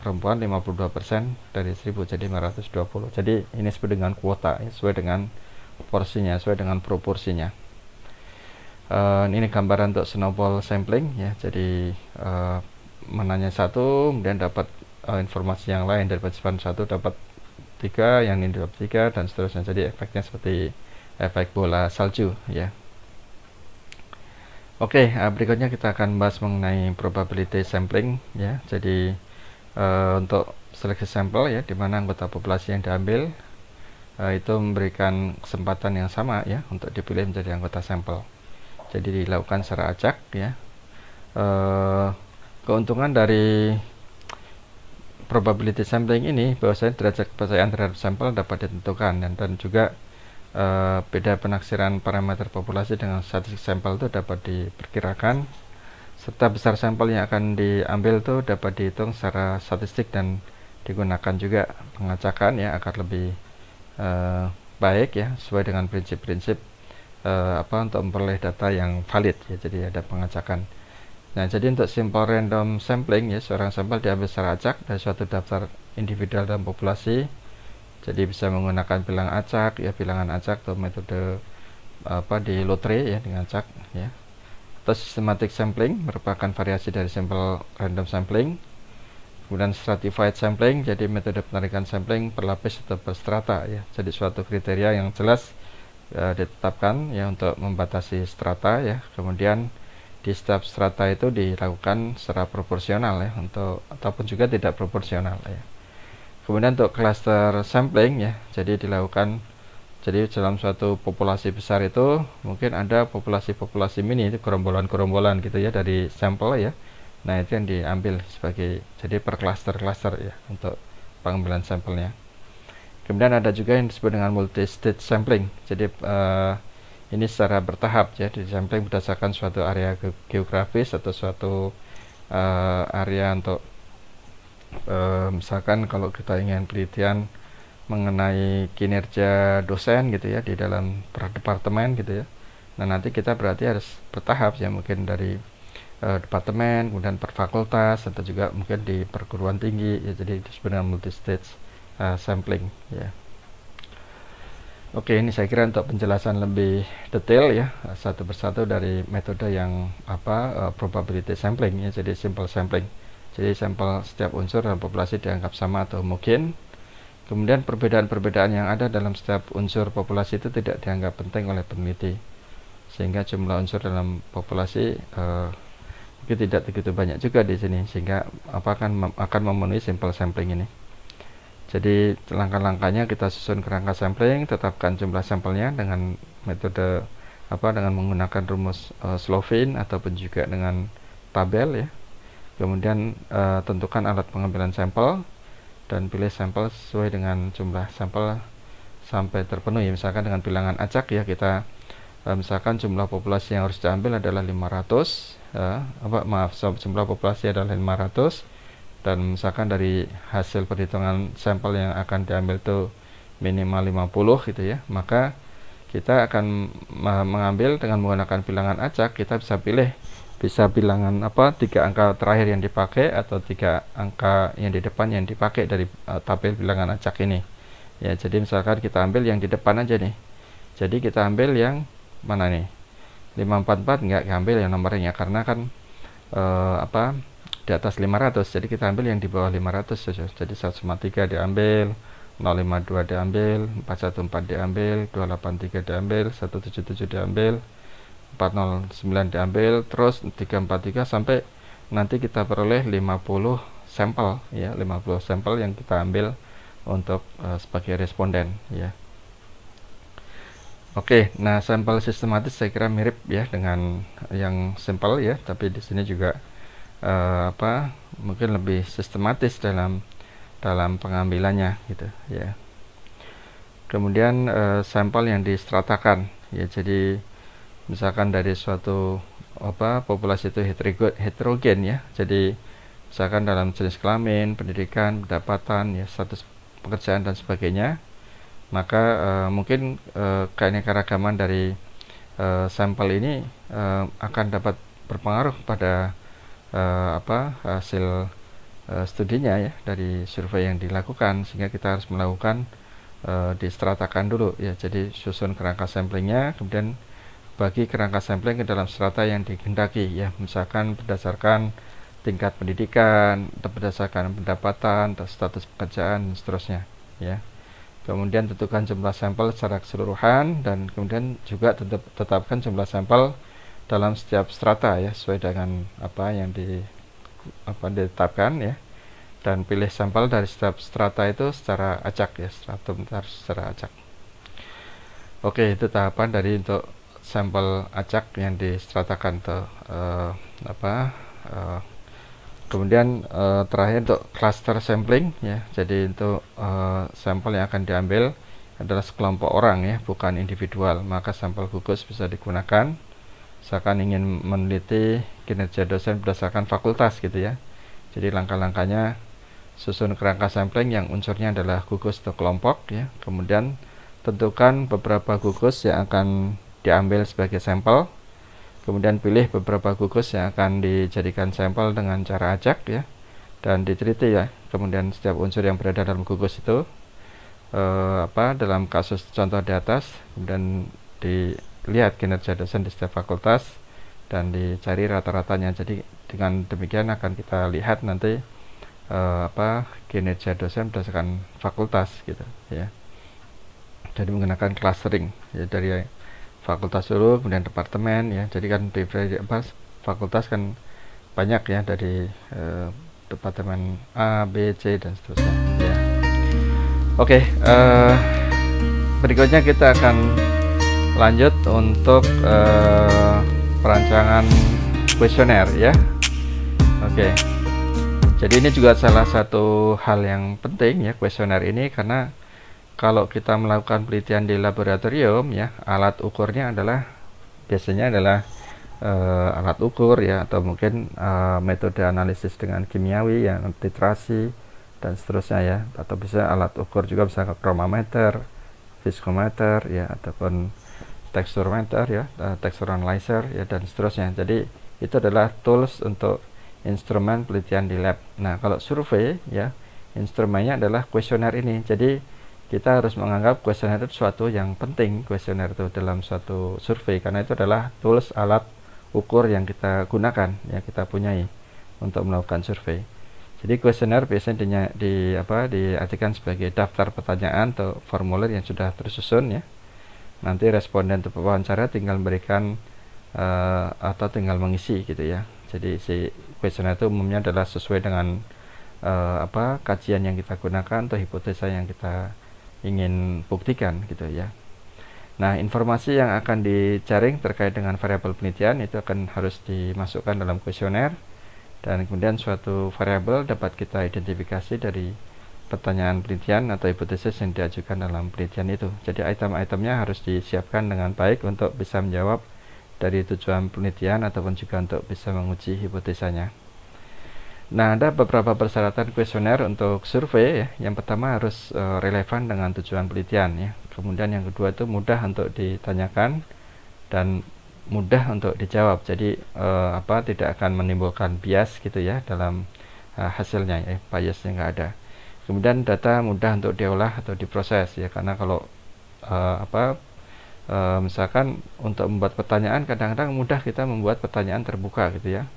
perempuan 52% dari 1000, jadi 520. Jadi ini sesuai dengan kuota ya, sesuai dengan porsinya, sesuai dengan proporsinya. Ini gambaran untuk snowball sampling ya. Jadi menanya satu, kemudian dapat informasi yang lain, dari partisipan satu dapat 3, yang ini dapat 3, dan seterusnya. Jadi efeknya seperti efek bola salju ya. Oke, berikutnya kita akan bahas mengenai probability sampling ya. Jadi untuk seleksi sampel ya, di mana anggota populasi yang diambil itu memberikan kesempatan yang sama ya untuk dipilih menjadi anggota sampel. Jadi dilakukan secara acak ya. Keuntungan dari probability sampling ini bahwasanya derajat kepercayaan terhadap sampel dapat ditentukan, dan juga beda penaksiran parameter populasi dengan statistik sampel itu dapat diperkirakan, serta besar sampel yang akan diambil itu dapat dihitung secara statistik dan digunakan juga pengacakan ya, agar lebih baik ya, sesuai dengan prinsip-prinsip untuk memperoleh data yang valid ya. Jadi ada pengacakan. Nah, jadi untuk simple random sampling ya, seorang sampel diambil secara acak dari suatu daftar individual dalam populasi. Jadi bisa menggunakan bilangan acak ya, bilangan acak atau metode di lotre ya, dengan acak ya. Atau systematic sampling merupakan variasi dari simple random sampling. Kemudian stratified sampling, jadi metode penarikan sampling per lapis atau per strata ya. Jadi suatu kriteria yang jelas ditetapkan ya untuk membatasi strata ya. Kemudian di setiap strata itu dilakukan secara proporsional ya, ataupun juga tidak proporsional ya. Kemudian untuk cluster sampling ya, jadi dilakukan, jadi dalam suatu populasi besar itu mungkin ada populasi-populasi mini, itu gerombolan-gerombolan gitu ya dari sampel ya. Nah, itu yang diambil sebagai, jadi per cluster-cluster ya untuk pengambilan sampelnya. Kemudian ada juga yang disebut dengan multi-stage sampling. Jadi ini secara bertahap ya, di sampling berdasarkan suatu area geografis atau suatu area untuk misalkan kalau kita ingin penelitian mengenai kinerja dosen gitu ya di dalam per departemen gitu ya. Nah, nanti kita berarti harus bertahap ya, mungkin dari departemen, kemudian per fakultas, atau juga mungkin di perguruan tinggi ya. Jadi disebut dengan multi-stage sampling ya. Oke, ini saya kira untuk penjelasan lebih detail ya, satu persatu dari metode yang probability sampling ya, jadi simple sampling. Jadi sampel setiap unsur dalam populasi dianggap sama atau homogen. Kemudian perbedaan-perbedaan yang ada dalam setiap unsur populasi itu tidak dianggap penting oleh peneliti, sehingga jumlah unsur dalam populasi mungkin tidak begitu banyak juga di sini, sehingga akan memenuhi simple sampling ini. Jadi langkah-langkahnya kita susun kerangka sampling, tetapkan jumlah sampelnya dengan metode dengan menggunakan rumus Slovin ataupun juga dengan tabel ya. Kemudian tentukan alat pengambilan sampel dan pilih sampel sesuai dengan jumlah sampel sampai terpenuhi. Misalkan dengan bilangan acak ya, kita misalkan jumlah populasi yang harus diambil adalah 500 jumlah populasi adalah 500, dan misalkan dari hasil perhitungan sampel yang akan diambil itu minimal 50 gitu ya, maka kita akan mengambil dengan menggunakan bilangan acak. Kita bisa bilangan 3 angka terakhir yang dipakai atau 3 angka yang di depan yang dipakai dari tabel bilangan acak ini ya. Jadi misalkan kita ambil yang di depan aja nih, jadi kita ambil yang mana nih, 544 nggak ambil yang nomornya karena kan di atas 500, jadi kita ambil yang di bawah 500 saja. Jadi 153 diambil, 052 diambil, 414 diambil, 283 diambil, 177 diambil, 409 diambil, terus 343 sampai nanti kita peroleh 50 sampel ya, 50 sampel yang kita ambil untuk sebagai responden ya. Oke, nah sampel sistematis saya kira mirip ya dengan yang sampel ya, tapi di sini juga mungkin lebih sistematis dalam pengambilannya gitu ya. Kemudian sampel yang distratakan ya, jadi misalkan dari suatu populasi itu heterogen ya, jadi misalkan dalam jenis kelamin, pendidikan, pendapatan ya, status pekerjaan dan sebagainya, maka mungkin keanekaragaman dari sampel ini akan dapat berpengaruh pada hasil studinya ya, dari survei yang dilakukan, sehingga kita harus melakukan distratakan dulu ya. Jadi susun kerangka samplingnya, kemudian bagi kerangka sampling ke dalam strata yang dikehendaki ya, misalkan berdasarkan tingkat pendidikan, atau berdasarkan pendapatan, atau status pekerjaan dan seterusnya ya. Kemudian tentukan jumlah sampel secara keseluruhan, dan kemudian juga tetapkan jumlah sampel dalam setiap strata ya, sesuai dengan apa yang ditetapkan ya, dan pilih sampel dari setiap strata itu secara acak ya, stratum harus secara acak. Oke, itu tahapan dari untuk sampel acak yang distratakan tuh kemudian terakhir untuk cluster sampling ya. Jadi untuk sampel yang akan diambil adalah sekelompok orang ya, bukan individual, maka sampel gugus bisa digunakan misalkan ingin meneliti kinerja dosen berdasarkan fakultas gitu ya. Jadi langkah-langkahnya susun kerangka sampling yang unsurnya adalah gugus atau kelompok ya, kemudian tentukan beberapa gugus yang akan diambil sebagai sampel, kemudian pilih beberapa gugus yang akan dijadikan sampel dengan cara acak ya, dan diteliti ya. Kemudian setiap unsur yang berada dalam gugus itu dalam kasus contoh di atas, kemudian dilihat kinerja dosen di setiap fakultas dan dicari rata-ratanya. Jadi dengan demikian akan kita lihat nanti kinerja dosen berdasarkan fakultas gitu ya. Jadi menggunakan clustering ya, dari fakultas dulu, kemudian departemen ya. Jadi kan di fakultas kan banyak ya, dari departemen A, B, C dan seterusnya ya. Oke, berikutnya kita akan lanjut untuk perancangan kuesioner ya. Oke. Jadi ini juga salah satu hal yang penting ya, kuesioner ini, karena kalau kita melakukan penelitian di laboratorium ya, alat ukurnya biasanya adalah alat ukur ya, atau mungkin metode analisis dengan kimiawi yang titrasi dan seterusnya ya, atau bisa alat ukur juga bisa chromometer, viskometer ya, ataupun texturometer ya, texture analyzer ya, dan seterusnya. Jadi itu adalah tools untuk instrumen penelitian di lab. Nah, kalau survei ya, instrumennya adalah kuesioner ini. Jadi kita harus menganggap kuesioner itu suatu yang penting, kuesioner itu dalam suatu survei, karena itu adalah tools, alat ukur yang kita gunakan, yang kita punyai untuk melakukan survei. Jadi kuesioner biasanya diartikan sebagai daftar pertanyaan atau formulir yang sudah tersusun ya. Nanti responden untuk wawancara tinggal memberikan atau tinggal mengisi gitu ya. Jadi si kuesioner itu umumnya adalah sesuai dengan kajian yang kita gunakan atau hipotesa yang kita ingin buktikan gitu ya. Nah, informasi yang akan dijaring terkait dengan variabel penelitian itu akan harus dimasukkan dalam kuesioner, dan kemudian suatu variabel dapat kita identifikasi dari pertanyaan penelitian atau hipotesis yang diajukan dalam penelitian itu. Jadi item-itemnya harus disiapkan dengan baik untuk bisa menjawab dari tujuan penelitian ataupun juga untuk bisa menguji hipotesanya. Nah, ada beberapa persyaratan kuesioner untuk survei ya. Yang pertama harus relevan dengan tujuan penelitian ya. Kemudian yang kedua itu mudah untuk ditanyakan dan mudah untuk dijawab. Jadi tidak akan menimbulkan bias gitu ya dalam hasilnya ya, biasnya nggak ada. Kemudian data mudah untuk diolah atau diproses ya, karena kalau misalkan untuk membuat pertanyaan, kadang-kadang mudah kita membuat pertanyaan terbuka gitu ya,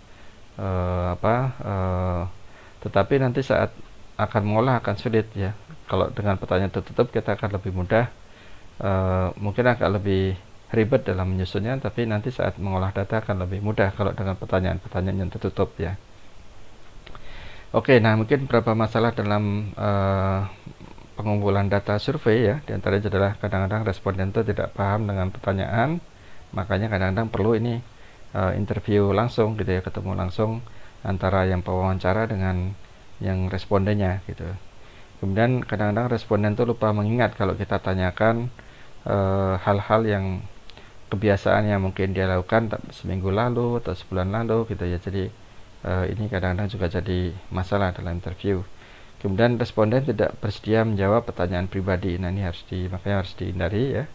tetapi nanti saat akan mengolah akan sulit ya. Kalau dengan pertanyaan tertutup kita akan lebih mudah, mungkin agak lebih ribet dalam menyusunnya, tapi nanti saat mengolah data akan lebih mudah kalau dengan pertanyaan-pertanyaan yang tertutup ya. Oke, nah mungkin beberapa masalah dalam pengumpulan data survei ya, diantaranya adalah kadang-kadang responden itu tidak paham dengan pertanyaan, makanya kadang-kadang perlu ini interview langsung gitu ya, ketemu langsung antara yang pewawancara dengan yang respondennya gitu. Kemudian kadang-kadang responden itu lupa mengingat kalau kita tanyakan hal-hal yang kebiasaan yang mungkin dia lakukan seminggu lalu atau sebulan lalu gitu ya. Jadi ini kadang-kadang juga jadi masalah dalam interview. Kemudian responden tidak bersedia menjawab pertanyaan pribadi. Nah, ini makanya harus dihindari ya.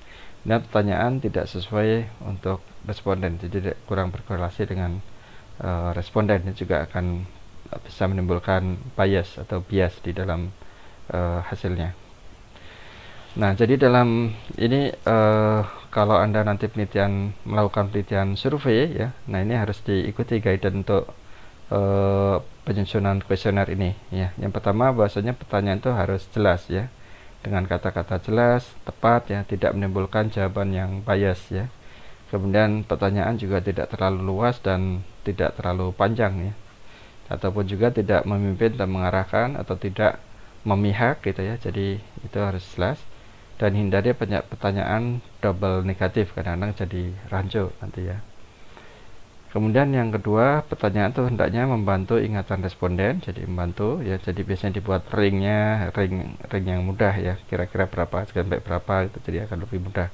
Dan pertanyaan tidak sesuai untuk responden, jadi kurang berkorelasi dengan responden. Ini juga akan bisa menimbulkan bias atau bias di dalam hasilnya. Nah, jadi dalam ini kalau Anda nanti melakukan penelitian survei ya, nah ini harus diikuti guidance untuk penyusunan kuesioner ini ya. Yang pertama, bahwasanya pertanyaan itu harus jelas ya, dengan kata-kata jelas, tepat ya, tidak menimbulkan jawaban yang bias ya. Kemudian pertanyaan juga tidak terlalu luas dan tidak terlalu panjang ya, ataupun juga tidak memimpin dan mengarahkan atau tidak memihak gitu ya. Jadi itu harus jelas, dan hindari pertanyaan double negatif, kadang-kadang jadi rancu nanti ya. Kemudian yang kedua, pertanyaan itu hendaknya membantu ingatan responden, jadi membantu ya. Jadi biasanya dibuat ring yang mudah ya, kira-kira berapa sampai berapa itu, jadi akan lebih mudah.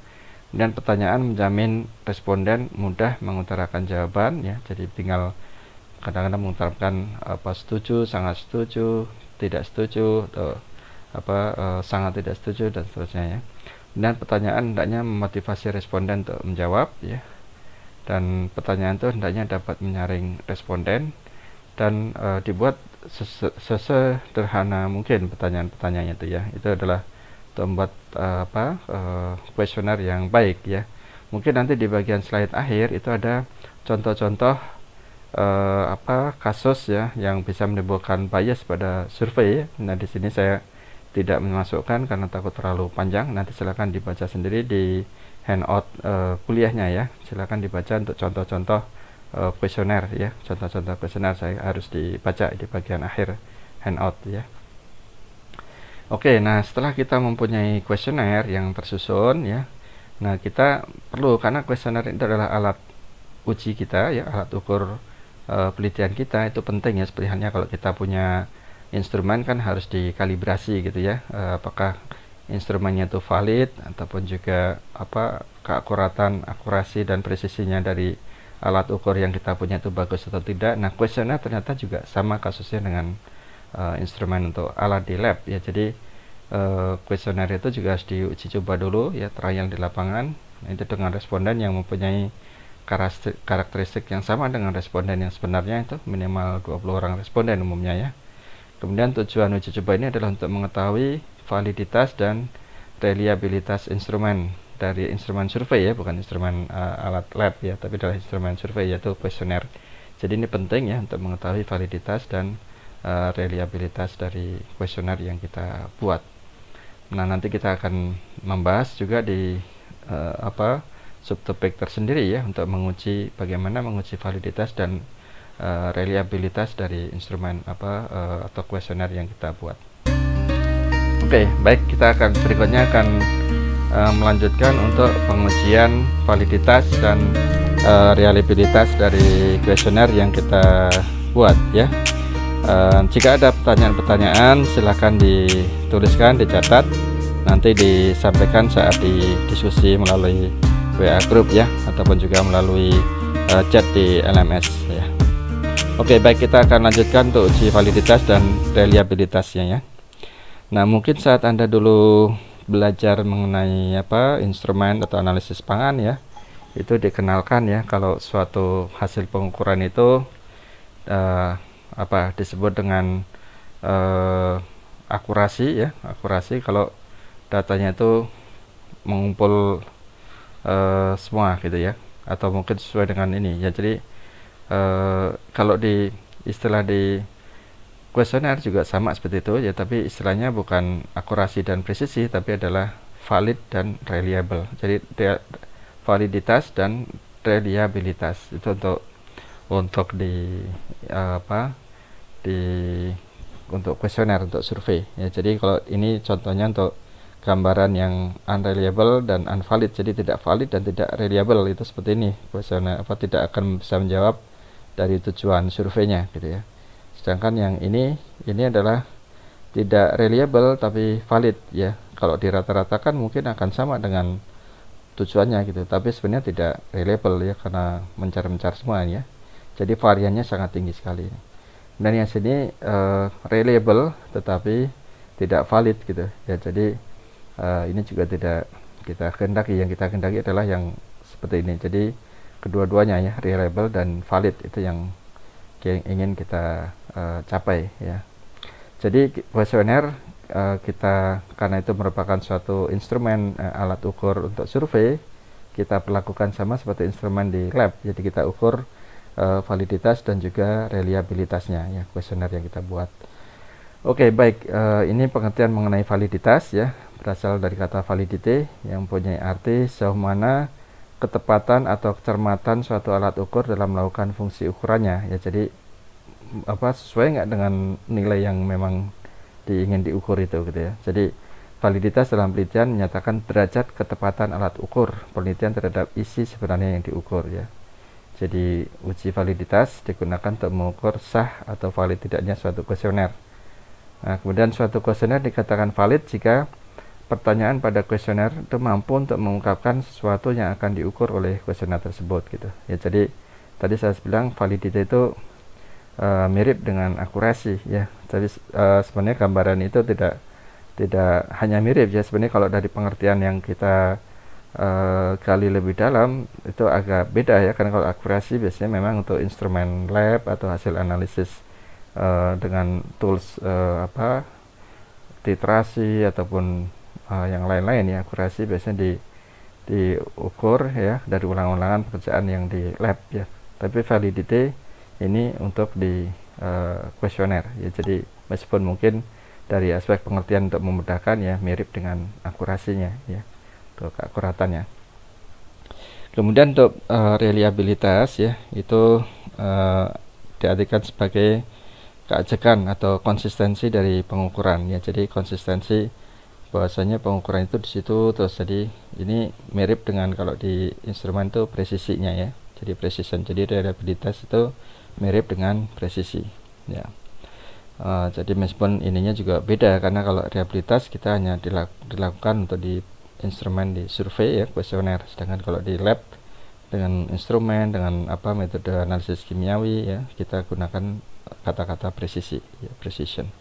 Dan pertanyaan menjamin responden mudah mengutarakan jawaban ya. Jadi tinggal kadang-kadang mengutarakan setuju, sangat setuju, tidak setuju, atau sangat tidak setuju dan seterusnya ya. Dan pertanyaan hendaknya memotivasi responden untuk menjawab ya. Dan pertanyaan itu hendaknya dapat menyaring responden dan dibuat sesederhana mungkin pertanyaan-pertanyaannya itu ya. Itu adalah untuk membuat kuesioner yang baik ya. Mungkin nanti di bagian slide akhir itu ada contoh-contoh kasus ya yang bisa menimbulkan bias pada survei. Nah, di sini saya tidak memasukkan karena takut terlalu panjang. Nanti silakan dibaca sendiri di handout kuliahnya ya. Silakan dibaca untuk contoh-contoh kuesioner ya. Contoh-contoh kuesioner saya harus dibaca di bagian akhir handout ya. Oke, nah setelah kita mempunyai kuesioner yang tersusun ya, nah kita perlu, karena kuesioner itu adalah alat uji kita ya, alat ukur penelitian kita, itu penting ya. Seperti halnya kalau kita punya instrumen kan harus dikalibrasi gitu ya, apakah instrumennya itu valid, ataupun juga apa keakuratan, akurasi dan presisinya dari alat ukur yang kita punya itu bagus atau tidak. Nah kuesioner ternyata juga sama kasusnya dengan instrumen untuk alat di lab ya. Jadi kuesioner itu juga harus diuji coba dulu ya, trial di lapangan. Nah, itu dengan responden yang mempunyai karakteristik yang sama dengan responden yang sebenarnya, itu minimal 20 orang responden umumnya ya. Kemudian tujuan uji coba ini adalah untuk mengetahui validitas dan reliabilitas instrumen dari instrumen survei ya, bukan instrumen alat lab ya, tapi adalah instrumen survei yaitu kuesioner. Jadi ini penting ya untuk mengetahui validitas dan reliabilitas dari kuesioner yang kita buat. Nah nanti kita akan membahas juga di subtopik tersendiri ya, untuk menguji bagaimana menguji validitas dan reliabilitas dari instrumen atau kuesioner yang kita buat. Oke, baik, kita akan berikutnya akan melanjutkan untuk pengujian validitas dan reliabilitas dari kuesioner yang kita buat ya. Jika ada pertanyaan-pertanyaan silahkan dituliskan, dicatat, nanti disampaikan saat didiskusi melalui WA group ya, ataupun juga melalui chat di LMS ya. Oke, baik, kita akan lanjutkan untuk uji validitas dan reliabilitasnya ya. Nah mungkin saat Anda dulu belajar mengenai instrumen atau analisis pangan ya, itu dikenalkan ya kalau suatu hasil pengukuran itu disebut dengan akurasi ya, akurasi kalau datanya itu mengumpul semua gitu ya, atau mungkin sesuai dengan ini ya. Jadi kalau di istilah di kuesioner juga sama seperti itu ya, tapi istilahnya bukan akurasi dan presisi, tapi adalah valid dan reliable. Jadi validitas dan reliabilitas itu untuk untuk kuesioner, untuk survei ya. Jadi kalau ini contohnya untuk gambaran yang unreliable dan unvalid, jadi tidak valid dan tidak reliable, itu seperti ini kuesioner, tidak akan bisa menjawab dari tujuan surveinya gitu ya. Sedangkan yang ini adalah tidak reliable tapi valid ya. Kalau dirata-ratakan mungkin akan sama dengan tujuannya gitu, tapi sebenarnya tidak reliable ya, karena mencar-mencar semua ya. Jadi variannya sangat tinggi sekali. Dan yang sini reliable tetapi tidak valid gitu ya. Jadi ini juga tidak kita kehendaki. Yang kita kehendaki adalah yang seperti ini. Jadi kedua-duanya ya, reliable dan valid, itu yang ingin kita capai ya. Jadi kuesioner kita, karena itu merupakan suatu instrumen alat ukur untuk survei, kita perlakukan sama seperti instrumen di lab. Jadi kita ukur validitas dan juga reliabilitasnya ya, kuesioner yang kita buat. Oke, baik, ini pengertian mengenai validitas ya, berasal dari kata validity yang mempunyai arti sejauh mana ketepatan atau kecermatan suatu alat ukur dalam melakukan fungsi ukurannya ya. Jadi sesuai nggak dengan nilai yang memang ingin diukur itu gitu ya. Jadi validitas dalam penelitian menyatakan derajat ketepatan alat ukur penelitian terhadap isi sebenarnya yang diukur ya. Jadi uji validitas digunakan untuk mengukur sah atau valid tidaknya suatu kuesioner. Nah, kemudian suatu kuesioner dikatakan valid jika pertanyaan pada kuesioner itu mampu untuk mengungkapkan sesuatu yang akan diukur oleh kuesioner tersebut gitu ya. Jadi tadi saya bilang validity itu mirip dengan akurasi ya. Jadi sebenarnya gambaran itu tidak hanya mirip ya, sebenarnya kalau dari pengertian yang kita gali lebih dalam itu agak beda ya, karena kalau akurasi biasanya memang untuk instrumen lab atau hasil analisis dengan tools titrasi ataupun yang lain-lain ya. Akurasi biasanya diukur ya dari ulang-ulangan pekerjaan yang di lab ya. Tapi validity ini untuk di kuesioner ya. Jadi meskipun mungkin dari aspek pengertian untuk memudahkan ya, mirip dengan akurasinya ya, untuk keakuratannya. Kemudian untuk reliabilitas ya, itu diartikan sebagai keajekan atau konsistensi dari pengukuran ya. Jadi konsistensi bahwasanya pengukuran itu di situ terus, jadi ini mirip dengan kalau di instrumen itu presisinya ya. Jadi precision, jadi reliabilitas itu mirip dengan presisi ya. Jadi meskipun ininya juga beda, karena kalau reliabilitas kita hanya dilakukan untuk di instrumen di survei ya, kuesioner, sedangkan kalau di lab dengan instrumen dengan metode analisis kimiawi ya, kita gunakan kata-kata presisi ya, precision.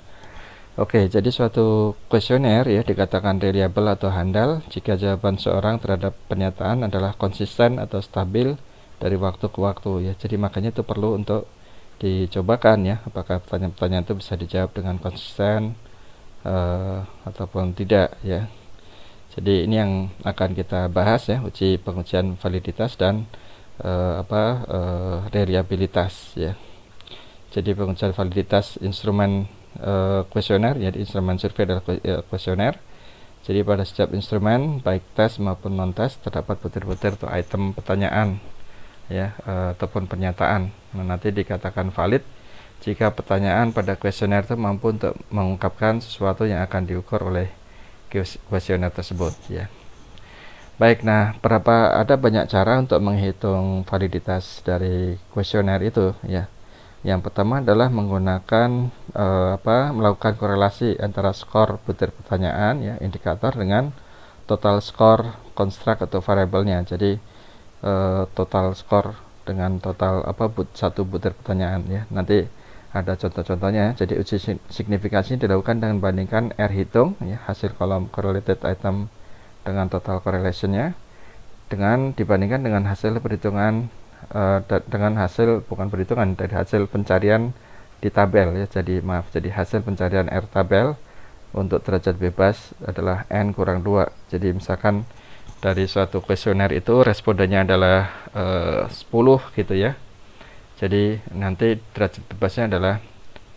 Oke, jadi suatu kuesioner ya dikatakan reliable atau handal jika jawaban seorang terhadap pernyataan adalah konsisten atau stabil dari waktu ke waktu ya. Jadi makanya itu perlu untuk dicobakan ya, apakah pertanyaan-pertanyaan itu bisa dijawab dengan konsisten ataupun tidak ya. Jadi ini yang akan kita bahas ya, uji pengujian validitas dan reliabilitas ya. Jadi pengujian validitas instrumen kuesioner, jadi instrumen survei adalah kuesioner. Jadi pada setiap instrumen baik tes maupun non tes terdapat butir-butir atau item pertanyaan ya, ataupun pernyataan. Nah, nanti dikatakan valid jika pertanyaan pada kuesioner itu mampu untuk mengungkapkan sesuatu yang akan diukur oleh kuesioner tersebut ya. Baik, nah ada banyak cara untuk menghitung validitas dari kuesioner itu ya. Yang pertama adalah menggunakan melakukan korelasi antara skor butir pertanyaan ya, indikator, dengan total skor konstruk atau variabelnya. Jadi total skor dengan total satu butir pertanyaan ya. Nanti ada contoh-contohnya. Jadi uji signifikansi dilakukan dengan bandingkan R hitung ya, hasil kolom correlated item dengan total correlationnya, dibandingkan dengan hasil perhitungan dengan hasil dari hasil pencarian di tabel ya. Jadi hasil pencarian R tabel untuk derajat bebas adalah N kurang 2. Jadi misalkan dari suatu kuesioner itu respondennya adalah 10 gitu ya. Jadi nanti derajat bebasnya adalah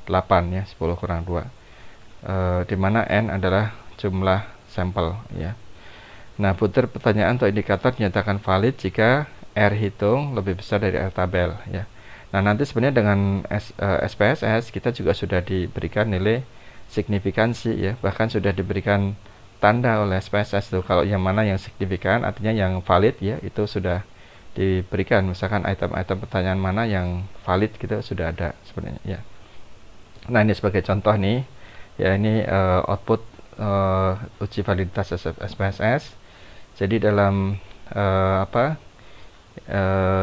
8 ya, 10 kurang 2. Di mana N adalah jumlah sampel ya. Nah, butir pertanyaan atau indikator dinyatakan valid jika R hitung lebih besar dari R tabel ya. Nah, nanti sebenarnya dengan SPSS kita juga sudah diberikan nilai signifikansi ya, bahkan sudah diberikan tanda oleh SPSS tuh, kalau yang mana yang signifikan artinya yang valid ya, itu sudah diberikan. Misalkan item-item pertanyaan mana yang valid gitu sudah ada sebenarnya ya. Nah, ini sebagai contoh nih ya, ini output uji validitas SPSS. Jadi dalam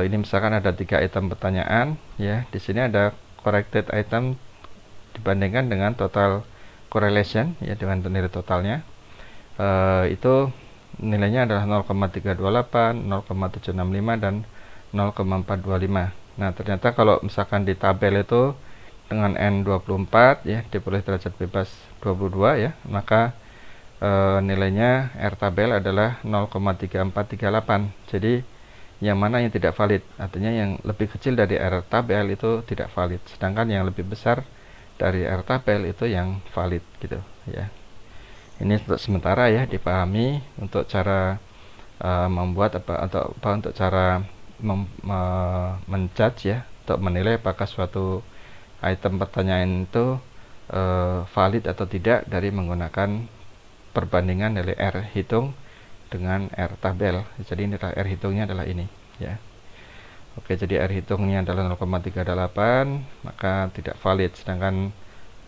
ini misalkan ada 3 item pertanyaan ya, di sini ada corrected item dibandingkan dengan total correlation ya, dengan nilai totalnya itu nilainya adalah 0,328, 0,765 dan 0,425. Nah, ternyata kalau misalkan di tabel itu dengan N24 ya, diperoleh derajat bebas 22 ya, maka nilainya R tabel adalah 0,3438. Jadi yang mana yang tidak valid, artinya yang lebih kecil dari R tabel itu tidak valid, sedangkan yang lebih besar dari R tabel itu yang valid gitu ya. Ini untuk sementara ya dipahami untuk cara membuat untuk cara menjudge ya, untuk menilai apakah suatu item pertanyaan itu valid atau tidak dari menggunakan perbandingan nilai R hitung dengan R tabel. Jadi nilai R hitungnya adalah ini ya. Oke, jadi R hitungnya adalah 0,38, maka tidak valid, sedangkan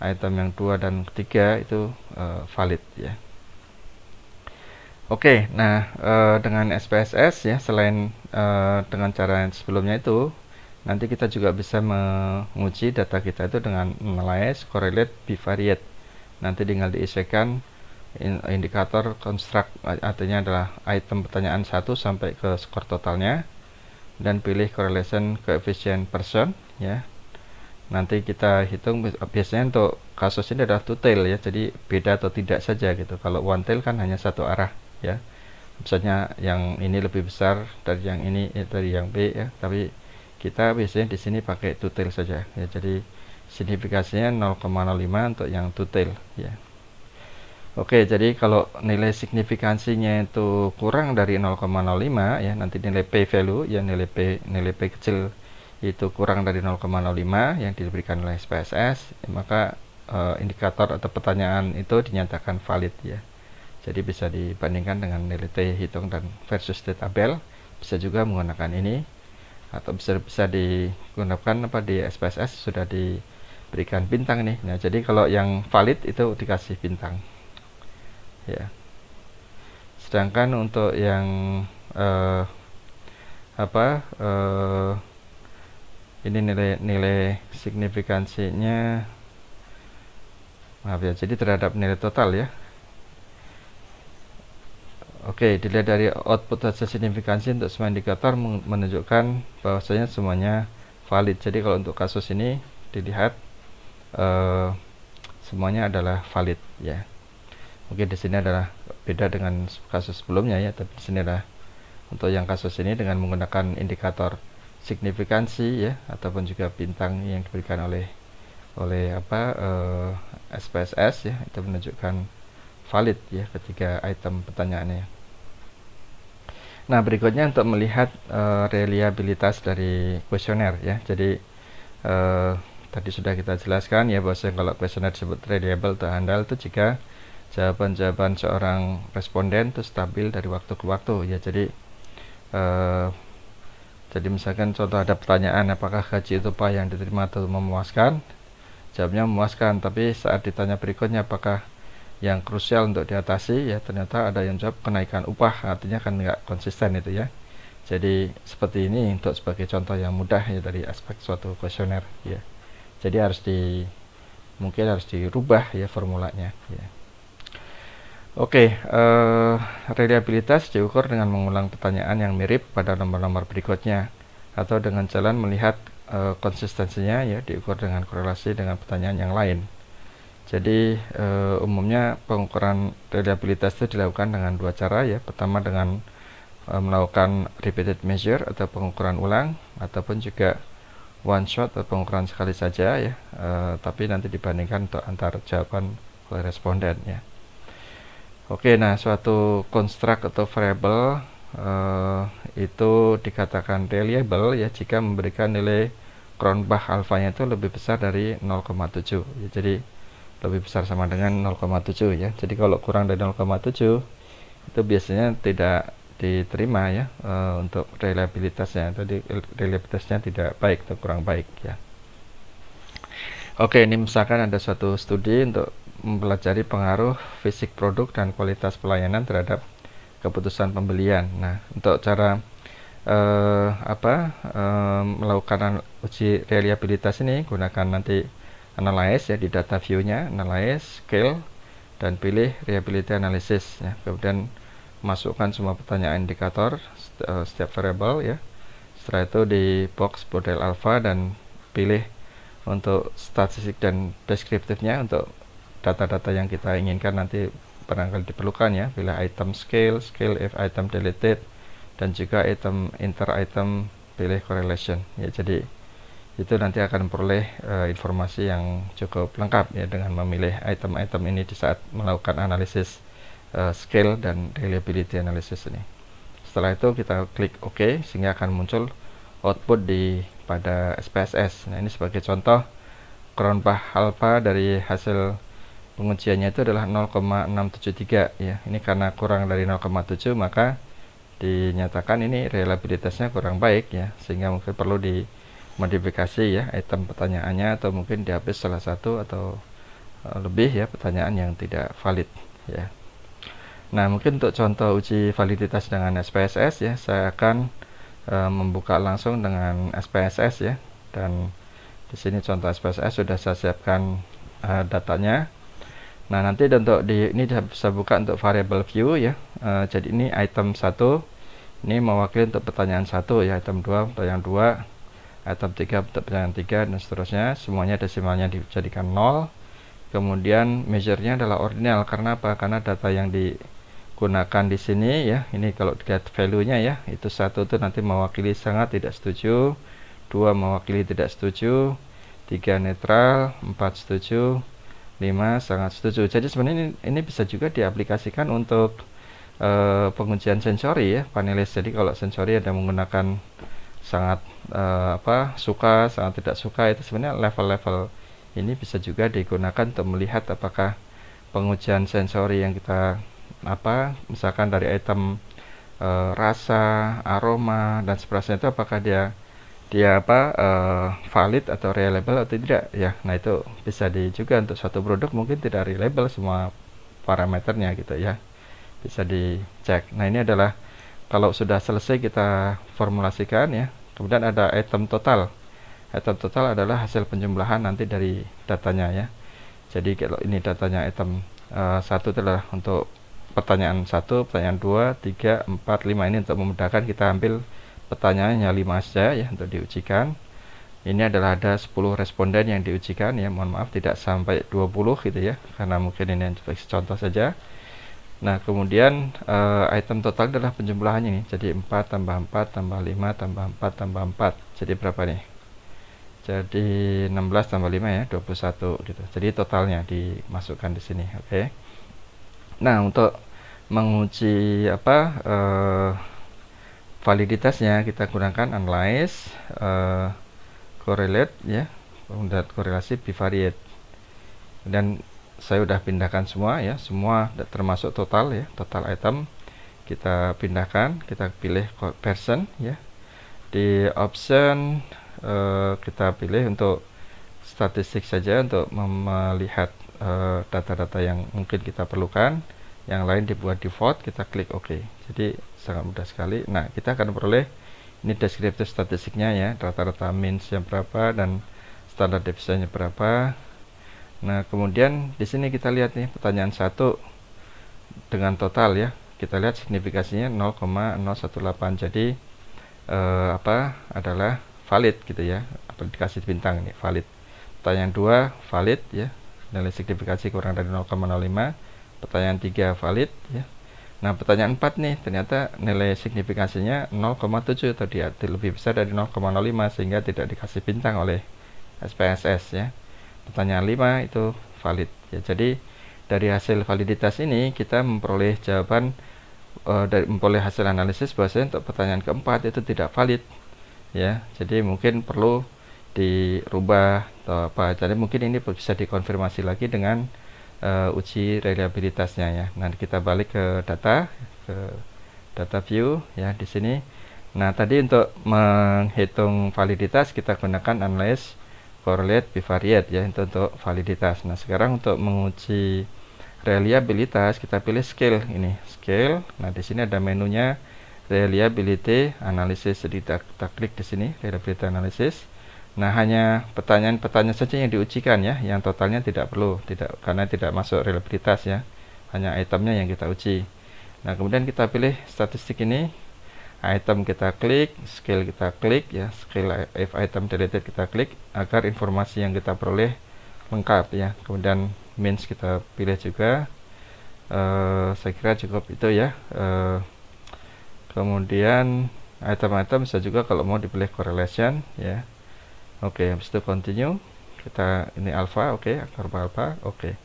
item yang 2 dan 3 itu valid ya. Oke, nah dengan SPSS ya, selain dengan cara yang sebelumnya itu, nanti kita juga bisa menguji data kita itu dengan analyze, correlate, bivariate. Nanti tinggal diisikan indikator konstruk, artinya adalah item pertanyaan 1 sampai ke skor totalnya, dan pilih correlation coefficient percent ya. Nanti kita hitung, biasanya untuk kasus ini adalah two tail ya, jadi beda atau tidak saja gitu. Kalau one tail kan hanya satu arah ya, misalnya yang ini lebih besar dari yang ini dari yang B ya, tapi kita biasanya di sini pakai two tail saja ya. Jadi signifikasinya 0,05 untuk yang two tail ya. Oke, jadi kalau nilai signifikansinya itu kurang dari 0,05 ya, nanti nilai p value ya, nilai p kecil itu kurang dari 0,05 yang diberikan oleh SPSS, maka indikator atau pertanyaan itu dinyatakan valid ya. Jadi bisa dibandingkan dengan nilai t hitung dan versus t tabel, bisa juga menggunakan ini, atau bisa digunakan di SPSS sudah diberikan bintang nih. Nah, jadi kalau yang valid itu dikasih bintang ya. Sedangkan untuk yang ini nilai signifikansinya, maaf ya, jadi terhadap nilai total ya. Oke, dilihat dari output hasil signifikansi untuk semua indikator menunjukkan bahwasanya semuanya valid. Jadi kalau untuk kasus ini dilihat semuanya adalah valid ya. Mungkin di sini adalah beda dengan kasus sebelumnya ya, tapi di sini adalah untuk yang kasus ini dengan menggunakan indikator signifikansi ya, ataupun juga bintang yang diberikan oleh SPSS ya, itu menunjukkan valid ya ketiga item pertanyaannya. Nah, berikutnya untuk melihat reliabilitas dari kuesioner ya. Jadi tadi sudah kita jelaskan ya, bahwa kalau kuesioner disebut reliable atau handal itu jika jawaban-jawaban seorang responden itu stabil dari waktu ke waktu ya. Jadi misalkan contoh ada pertanyaan, apakah gaji itu upah yang diterima itu memuaskan, jawabnya memuaskan, tapi saat ditanya berikutnya apakah yang krusial untuk diatasi ya, ternyata ada yang jawab kenaikan upah, artinya kan nggak konsisten itu ya. Jadi seperti ini untuk sebagai contoh yang mudah ya dari aspek suatu kuesioner ya. Jadi mungkin harus dirubah ya formulanya ya. Oke, reliabilitas diukur dengan mengulang pertanyaan yang mirip pada nomor-nomor berikutnya, atau dengan jalan melihat konsistensinya ya, diukur dengan korelasi dengan pertanyaan yang lain. Jadi umumnya pengukuran reliabilitas itu dilakukan dengan dua cara ya. Pertama dengan melakukan repeated measure atau pengukuran ulang, ataupun juga one shot atau pengukuran sekali saja ya, tapi nanti dibandingkan untuk antar jawaban oleh responden ya. Oke, nah suatu construct atau variable itu dikatakan reliable ya jika memberikan nilai Cronbach alfanya itu lebih besar dari 0,7 ya, jadi lebih besar sama dengan 0,7 ya. Jadi kalau kurang dari 0,7 itu biasanya tidak diterima ya untuk reliabilitasnya. Tadi reliabilitasnya tidak baik atau kurang baik ya. Oke, ini misalkan ada suatu studi untuk mempelajari pengaruh fisik produk dan kualitas pelayanan terhadap keputusan pembelian. Nah, untuk cara melakukan uji reliabilitas ini, gunakan nanti analyze ya di data view-nya, analyze, scale, dan pilih reliability analysis ya. Kemudian masukkan semua pertanyaan indikator setiap variable ya. Setelah itu di box model alpha dan pilih untuk statistik dan deskriptifnya untuk data-data yang kita inginkan nanti barangkali diperlukan ya. Pilih item scale if item deleted, dan juga item inter item pilih correlation ya. Jadi itu nanti akan memperoleh informasi yang cukup lengkap ya dengan memilih item-item ini di saat melakukan analisis scale dan reliability analysis ini. Setelah itu kita klik OK sehingga akan muncul output pada SPSS. Nah, ini sebagai contoh Cronbach alpha dari hasil pengujiannya itu adalah 0,673 ya. Ini karena kurang dari 0,7 maka dinyatakan ini reliabilitasnya kurang baik ya, sehingga mungkin perlu dimodifikasi ya item pertanyaannya, atau mungkin dihapus salah satu atau lebih ya pertanyaan yang tidak valid ya. Nah, mungkin untuk contoh uji validitas dengan SPSS ya, saya akan membuka langsung dengan SPSS ya, dan di sini contoh SPSS sudah saya siapkan datanya. Nah, nanti untuk ini bisa buka untuk variable view ya. Jadi ini item 1 ini mewakili untuk pertanyaan 1 ya, item 2 pertanyaan 2, item 3 untuk pertanyaan 3, dan seterusnya. Semuanya desimalnya dijadikan 0. Kemudian measure-nya adalah ordinal. Karena apa? Karena data yang digunakan di sini ya, ini kalau dilihat value-nya ya, itu 1 itu nanti mewakili sangat tidak setuju, 2 mewakili tidak setuju, 3 netral, 4 setuju, 5 sangat setuju. Jadi sebenarnya ini bisa juga diaplikasikan untuk pengujian sensori ya, panelis. Jadi kalau sensori ada menggunakan sangat suka, sangat tidak suka, itu sebenarnya level-level ini bisa juga digunakan untuk melihat apakah pengujian sensori yang kita misalkan dari item rasa, aroma dan seterusnya itu apakah dia valid atau reliable atau tidak ya. Nah itu bisa juga untuk suatu produk mungkin tidak reliable semua parameternya gitu ya, bisa dicek. Nah ini adalah kalau sudah selesai kita formulasikan ya. Kemudian ada item total. Item total adalah hasil penjumlahan nanti dari datanya ya. Jadi kalau ini datanya item 1 itu adalah untuk pertanyaan 1, pertanyaan 2, 3, 4, 5. Ini untuk memudahkan kita ambil pertanyaannya 5 saja ya untuk diujikan. Ini adalah ada 10 responden yang diujikan ya. Mohon maaf tidak sampai 20 gitu ya, karena mungkin ini contoh saja. Nah kemudian item total adalah penjumlahannya ini. Jadi 4 tambah 4 tambah 5 tambah 4 tambah 4. Jadi berapa nih? Jadi 16 tambah 5 ya, 21 gitu. Jadi totalnya dimasukkan di sini. Oke. Nah untuk menguji validitasnya kita gunakan analyze, correlate ya, kemudian korelasi bivariate. Dan saya udah pindahkan semua ya, semua termasuk total ya, total item kita pindahkan, kita pilih person ya. Di option kita pilih untuk statistik saja untuk melihat data-data yang mungkin kita perlukan. Yang lain dibuat default, kita klik OK. Jadi sangat mudah sekali. Nah kita akan peroleh ini deskriptif statistiknya ya, rata-rata means-nya berapa dan standar deviasinya berapa. Nah kemudian di sini kita lihat nih pertanyaan 1 dengan total ya, kita lihat signifikasinya 0,018. Jadi adalah valid gitu ya, dikasih bintang ini valid. Pertanyaan 2 valid ya, nilai signifikasi kurang dari 0,05. Pertanyaan 3 valid ya. Nah pertanyaan 4 nih ternyata nilai signifikasinya 0,7 atau dia lebih besar dari 0,05 sehingga tidak dikasih bintang oleh SPSS ya. Pertanyaan 5 itu valid ya. Jadi dari hasil validitas ini kita memperoleh jawaban memperoleh hasil analisis bahwasanya untuk pertanyaan keempat itu tidak valid ya. Jadi mungkin perlu dirubah atau apa. Jadi mungkin ini bisa dikonfirmasi lagi dengan uji reliabilitasnya ya. Nanti kita balik ke data view ya di sini. Nah tadi untuk menghitung validitas kita gunakan analyze, correlate, bivariate ya, itu untuk validitas. Nah sekarang untuk menguji reliabilitas kita pilih scale ini, scale. Nah di sini ada menunya reliability analysis. Jadi kita klik di sini reliability analysis. Nah hanya pertanyaan-pertanyaan saja yang diujikan ya, yang totalnya tidak perlu, karena tidak masuk reliabilitas ya, hanya itemnya yang kita uji. Nah kemudian kita pilih statistik ini, item kita klik, scale kita klik ya, scale if item deleted kita klik agar informasi yang kita peroleh lengkap ya. Kemudian means kita pilih juga, saya kira cukup itu ya. Kemudian item-item bisa juga kalau mau dipilih correlation ya. Oke, habis itu continue. Kita ini alpha, oke, kurva alpha, oke.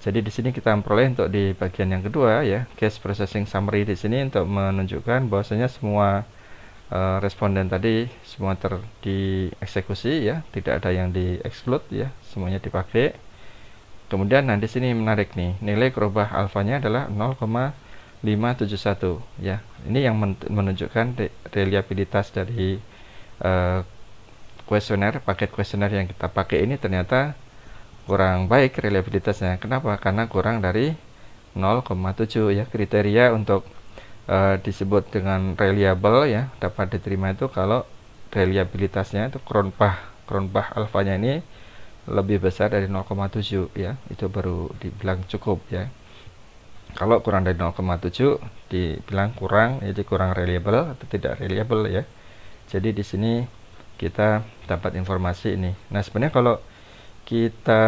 Jadi di sini kita memperoleh untuk di bagian yang kedua ya, case processing summary di sini untuk menunjukkan bahwasanya semua responden tadi semua dieksekusi ya, tidak ada yang di exclude ya, semuanya dipakai. Kemudian nah di sini menarik nih, nilai kurva alfanya adalah 0,571 ya. Ini yang menunjukkan reliabilitas dari kuesioner, paket kuesioner yang kita pakai ini ternyata kurang baik reliabilitasnya. Kenapa? Karena kurang dari 0,7 ya. Kriteria untuk disebut dengan reliable ya, dapat diterima itu kalau reliabilitasnya itu Cronbach alfanya ini lebih besar dari 0,7 ya, itu baru dibilang cukup ya. Kalau kurang dari 0,7 dibilang kurang, jadi kurang reliable atau tidak reliable ya. Jadi di sini kita dapat informasi ini. Nah sebenarnya kalau kita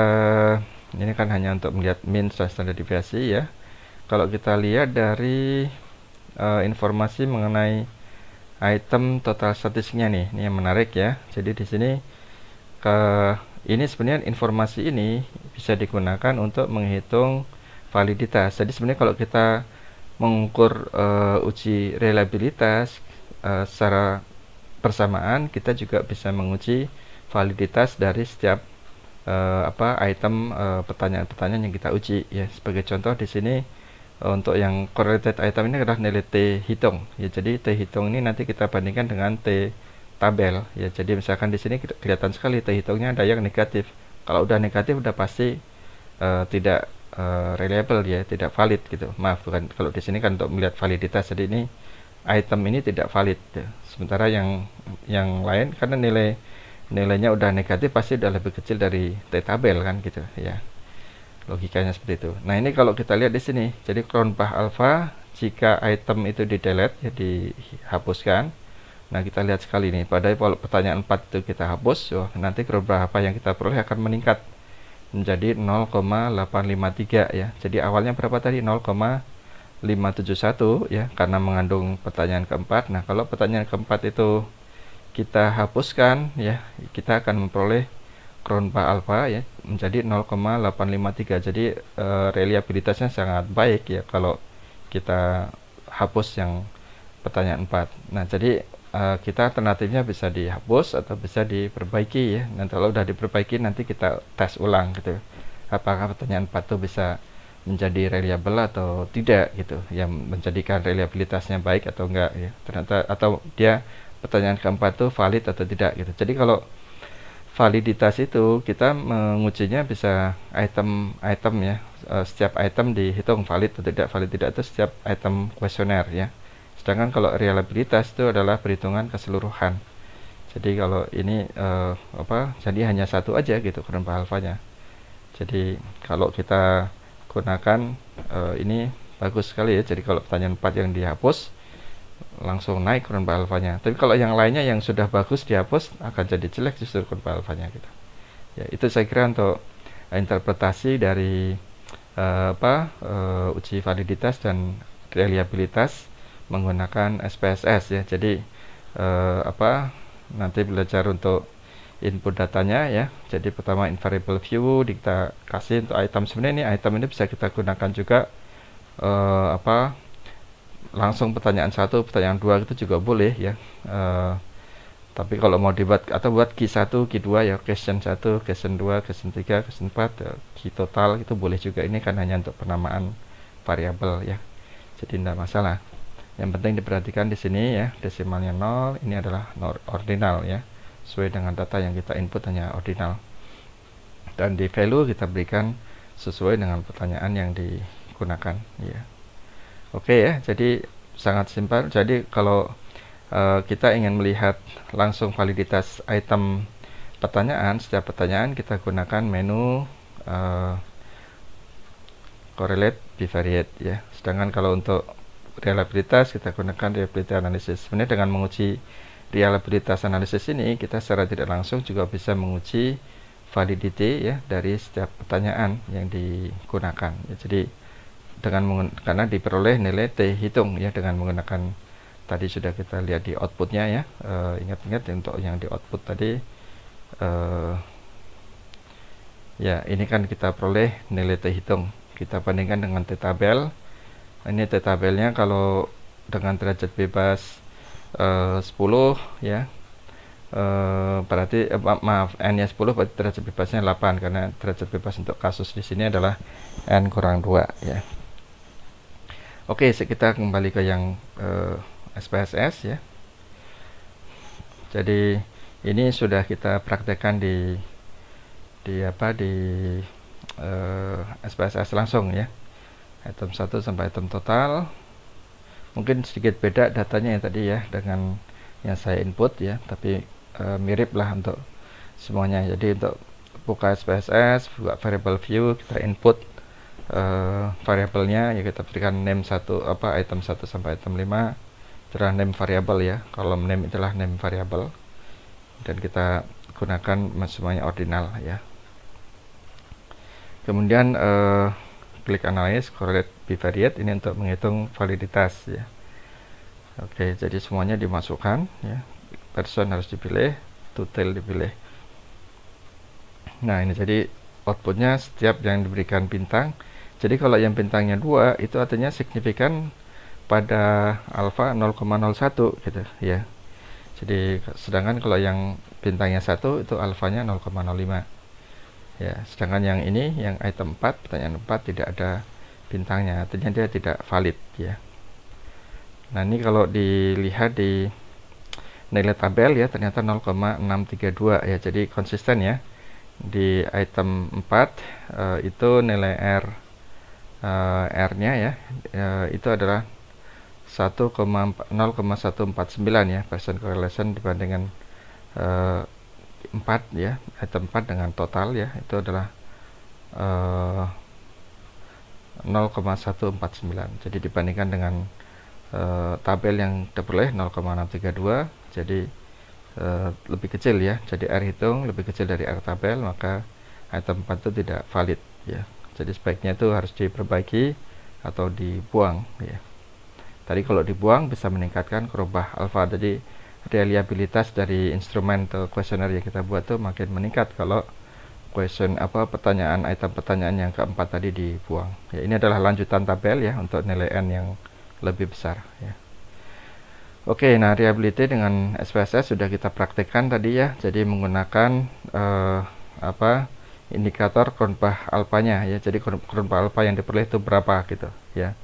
ini kan hanya untuk melihat mean dan standar deviasi ya. Kalau kita lihat dari informasi mengenai item total statistiknya nih, ini yang menarik ya. Jadi di sini ini sebenarnya informasi ini bisa digunakan untuk menghitung validitas. Jadi sebenarnya kalau kita mengukur uji reliabilitas secara bersamaan, kita juga bisa menguji validitas dari setiap item pertanyaan-pertanyaan yang kita uji ya. Sebagai contoh di sini untuk yang correlated item ini adalah nilai T hitung ya. Jadi T hitung ini nanti kita bandingkan dengan T tabel ya. Jadi misalkan di sini kelihatan sekali T hitungnya ada yang negatif. Kalau udah negatif udah pasti tidak reliable ya, tidak valid gitu. Maaf, bukan, kalau di sini kan untuk melihat validitas. Jadi ini item ini tidak valid ya. Sementara yang lain karena nilainya udah negatif pasti udah lebih kecil dari T tabel kan gitu ya. Logikanya seperti itu. Nah, ini kalau kita lihat di sini. Jadi Cronbach alpha jika item itu di delete ya, dihapuskan. Nah, kita lihat sekali nih, pada pertanyaan 4 itu kita hapus, nanti Cronbach alpha yang kita peroleh akan meningkat menjadi 0,853 ya. Jadi awalnya berapa tadi? 0,571 ya, karena mengandung pertanyaan keempat. Nah, kalau pertanyaan keempat itu kita hapuskan ya, kita akan memperoleh Cronbach alpha ya menjadi 0,853. Jadi reliabilitasnya sangat baik ya kalau kita hapus yang pertanyaan 4. Nah, jadi kita alternatifnya bisa dihapus atau bisa diperbaiki ya. Nanti kalau udah diperbaiki nanti kita tes ulang gitu. Apakah pertanyaan 4 itu bisa menjadi reliable atau tidak gitu. Yang menjadikan reliabilitasnya baik atau enggak ya. Ternyata atau dia pertanyaan keempat itu valid atau tidak gitu. Jadi kalau validitas itu kita mengujinya bisa item ya. Setiap item dihitung valid atau tidak itu setiap item kuesioner ya. Sedangkan kalau reliabilitas itu adalah perhitungan keseluruhan. Jadi kalau ini jadi hanya satu aja gitu Cronbach alpha-nya. Jadi kalau kita gunakan ini bagus sekali ya. Jadi kalau pertanyaan 4 yang dihapus langsung naik Cronbach alpha-nya. Tapi kalau yang lainnya yang sudah bagus dihapus akan jadi jelek justru Cronbach alpha-nya gitu. Ya, itu saya kira untuk interpretasi dari uji validitas dan reliabilitas menggunakan SPSS ya. Jadi nanti belajar untuk input datanya ya. Jadi pertama invariable view kita kasih untuk item. Sebenarnya ini item ini bisa kita gunakan juga langsung pertanyaan 1, pertanyaan 2 itu juga boleh ya. Tapi kalau mau dibuat atau buat key 1, key 2 ya, question 1, question 2, question 3, question 4 key total itu boleh juga. Ini kan hanya untuk penamaan variabel ya. Jadi tidak masalah. Yang penting diperhatikan di sini ya, desimalnya 0, ini adalah ordinal ya. Sesuai dengan data yang kita input hanya ordinal. Dan di value kita berikan sesuai dengan pertanyaan yang digunakan ya. Oke ya, jadi sangat simpel. Jadi kalau kita ingin melihat langsung validitas item pertanyaan, setiap pertanyaan kita gunakan menu correlate bivariate ya. Sedangkan kalau untuk reliabilitas kita gunakan reliability analysis. Sebenarnya dengan menguji reliabilitas analisis ini kita secara tidak langsung juga bisa menguji validity ya dari setiap pertanyaan yang digunakan ya. Jadi karena diperoleh nilai T hitung ya dengan menggunakan tadi sudah kita lihat di outputnya ya. Ingat-ingat untuk yang di output tadi ya, ini kan kita peroleh nilai T hitung, kita bandingkan dengan T tabel. Ini T tabelnya kalau dengan derajat bebas 10 ya, berarti maaf, n nya 10 berarti derajat bebasnya 8 karena derajat bebas untuk kasus di sini adalah n kurang 2 ya. Oke, kita kembali ke yang SPSS ya. Jadi ini sudah kita praktekkan di SPSS langsung ya. Item 1 sampai item total. Mungkin sedikit beda datanya yang tadi ya dengan yang saya input ya, tapi mirip lah untuk semuanya. Jadi untuk buka SPSS, buka variable view, kita input variabelnya ya, kita berikan name item 1 sampai item 5 itulah name variable ya, kolom name itulah name variable, dan kita gunakan semuanya ordinal ya. Kemudian klik analyze correlate bivariate, ini untuk menghitung validitas ya. Oke, jadi semuanya dimasukkan ya, person harus dipilih, total dipilih. Nah, ini jadi outputnya setiap yang diberikan bintang. Jadi kalau yang bintangnya 2 itu artinya signifikan pada alfa 0,01 gitu ya. Jadi sedangkan kalau yang bintangnya 1 itu alfanya 0,05 ya. Sedangkan yang ini yang item 4, pertanyaan 4 tidak ada bintangnya, artinya dia tidak valid ya. Nah ini kalau dilihat di nilai tabel ya, ternyata 0,632 ya, jadi konsisten ya. Di item 4 itu nilai R nya ya, itu adalah 0,149 ya, percent correlation dibandingkan 4 ya, item 4 dengan total ya, itu adalah 0,149. Jadi dibandingkan dengan tabel yang diperoleh 0,632, jadi lebih kecil ya. Jadi R hitung lebih kecil dari R tabel, maka item 4 itu tidak valid ya. Jadi sebaiknya itu harus diperbaiki atau dibuang ya. Tadi kalau dibuang bisa meningkatkan kerubah alfa, jadi reliabilitas dari instrumen atau kuesioner yang kita buat tuh makin meningkat kalau item pertanyaan yang keempat tadi dibuang ya. Ini adalah lanjutan tabel ya untuk nilai N yang lebih besar ya. Oke, nah reliability dengan SPSS sudah kita praktekkan tadi ya. Jadi menggunakan indikator kerubah alfanya ya. Jadi kerubah alfa yang diperoleh itu berapa gitu ya.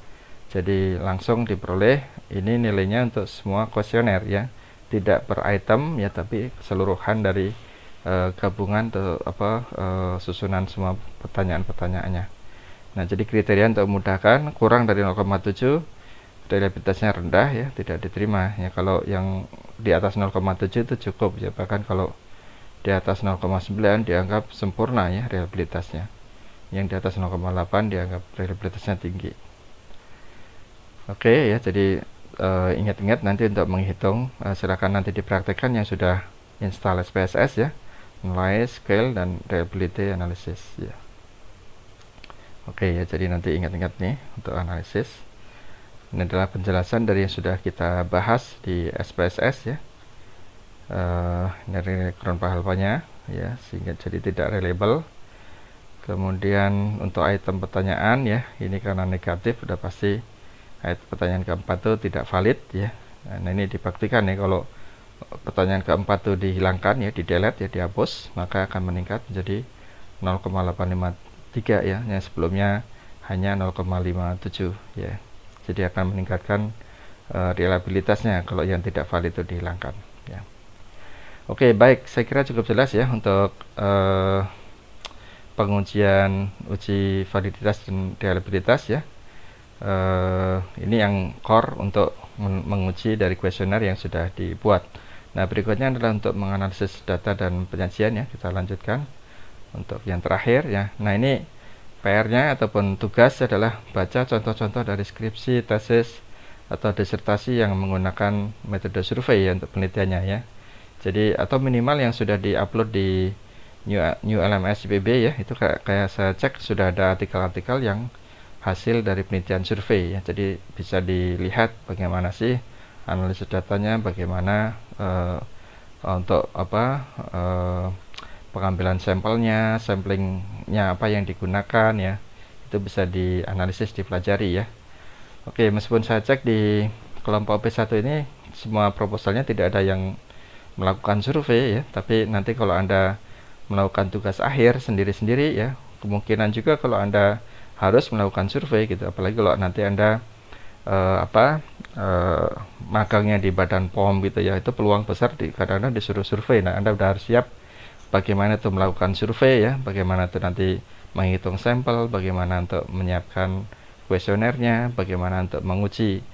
Jadi langsung diperoleh ini nilainya untuk semua kuesioner ya, tidak per item ya, tapi keseluruhan dari gabungan atau susunan semua pertanyaan-pertanyaannya. Nah jadi kriteria untuk memudahkan, kurang dari 0,7 reliabilitasnya rendah ya, tidak diterima ya. Kalau yang di atas 0,7 itu cukup ya, bahkan kalau di atas 0,9 dianggap sempurna ya reliabilitasnya. Yang di atas 0,8 dianggap reliabilitasnya tinggi. Oke ya, jadi ingat-ingat nanti untuk menghitung, silakan nanti dipraktekkan yang sudah install SPSS ya, nilai, scale, dan reliability analysis ya. Oke ya, jadi nanti ingat-ingat nih untuk analisis. Ini adalah penjelasan dari yang sudah kita bahas di SPSS ya, dari kerubah alfanya ya, sehingga jadi tidak reliable. Kemudian untuk item pertanyaan ya, ini karena negatif udah pasti pertanyaan keempat itu tidak valid ya. Nah ini dibuktikan ya, kalau pertanyaan keempat itu dihilangkan ya, di delete ya, dihapus, maka akan meningkat menjadi 0,853 ya, yang sebelumnya hanya 0,57 ya. Jadi akan meningkatkan reliabilitasnya kalau yang tidak valid itu dihilangkan ya. Oke, baik, saya kira cukup jelas ya untuk pengujian uji validitas dan reliabilitas ya. Ini yang core untuk menguji dari kuesioner yang sudah dibuat. Nah berikutnya adalah untuk menganalisis data dan penyajian ya, kita lanjutkan untuk yang terakhir ya. Nah ini PR-nya ataupun tugas adalah baca contoh-contoh dari skripsi, tesis, atau disertasi yang menggunakan metode survei ya untuk penelitiannya ya. Jadi atau minimal yang sudah diupload di New LMS IPB ya, itu kayak saya cek sudah ada artikel-artikel yang hasil dari penelitian survei ya. Jadi bisa dilihat bagaimana sih analisis datanya, bagaimana untuk pengambilan sampelnya, samplingnya apa yang digunakan ya, itu bisa dianalisis, dipelajari ya. Oke, meskipun saya cek di kelompok P1 ini semua proposalnya tidak ada yang melakukan survei ya, tapi nanti kalau Anda melakukan tugas akhir sendiri-sendiri ya, kemungkinan juga kalau Anda harus melakukan survei gitu, apalagi kalau nanti Anda magangnya di Badan POM gitu ya, itu peluang besar kadang-kadang disuruh survei. Nah Anda udah harus siap bagaimana itu melakukan survei ya, bagaimana itu nanti menghitung sampel, bagaimana untuk menyiapkan kuesionernya, bagaimana untuk menguji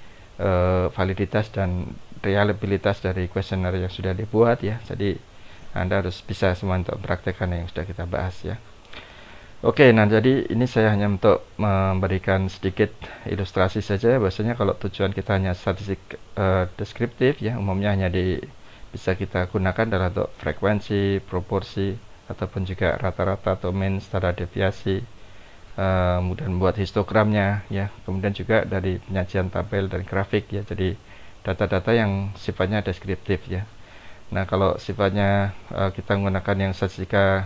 validitas dan reliabilitas dari kuesioner yang sudah dibuat ya. Jadi Anda harus bisa semua untuk praktekkan yang sudah kita bahas ya. Oke, nah jadi ini saya hanya untuk memberikan sedikit ilustrasi saja. Biasanya kalau tujuan kita hanya statistik deskriptif ya, umumnya hanya bisa kita gunakan adalah untuk frekuensi, proporsi, ataupun juga rata-rata atau mean, standar deviasi, kemudian membuat histogramnya ya, kemudian juga dari penyajian tabel dan grafik ya. Jadi data-data yang sifatnya deskriptif ya. Nah kalau sifatnya kita menggunakan yang statistika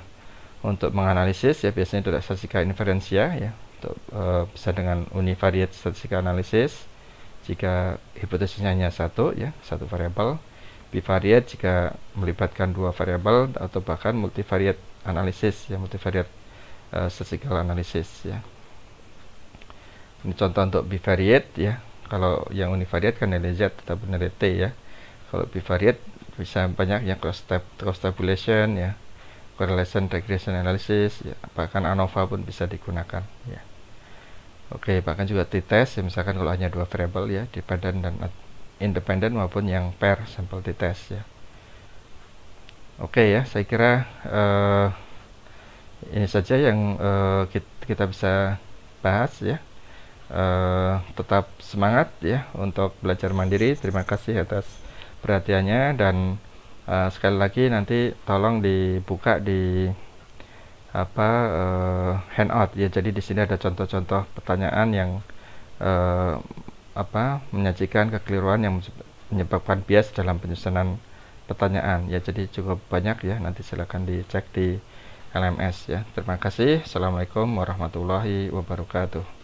untuk menganalisis ya, biasanya itu statistika inferensia ya, untuk bisa dengan univariate statistika analisis jika hipotesisnya hanya satu ya, satu variabel. Bivariate jika melibatkan dua variabel, atau bahkan multivariate analisis ya, multivariate statistical analysis ya. Ini contoh untuk bivariate ya. Kalau yang univariate kan nilai Z tetap nilai T ya. Kalau bivariate bisa banyak yang cross tabulation ya, correlation regression analysis ya, bahkan ANOVA pun bisa digunakan ya. Oke, bahkan juga t-test ya, misalkan kalau hanya dua variabel ya, dependent dan independent, maupun yang pair sampel t-test ya. Oke ya, saya kira ini saja yang kita bisa bahas ya. Tetap semangat ya untuk belajar mandiri. Terima kasih atas perhatiannya, dan sekali lagi nanti tolong dibuka di handout ya. Jadi di sini ada contoh-contoh pertanyaan yang menyajikan kekeliruan yang menyebabkan bias dalam penyusunan pertanyaan ya. Jadi cukup banyak ya, nanti silakan dicek di LMS ya. Terima kasih. Assalamualaikum warahmatullahi wabarakatuh.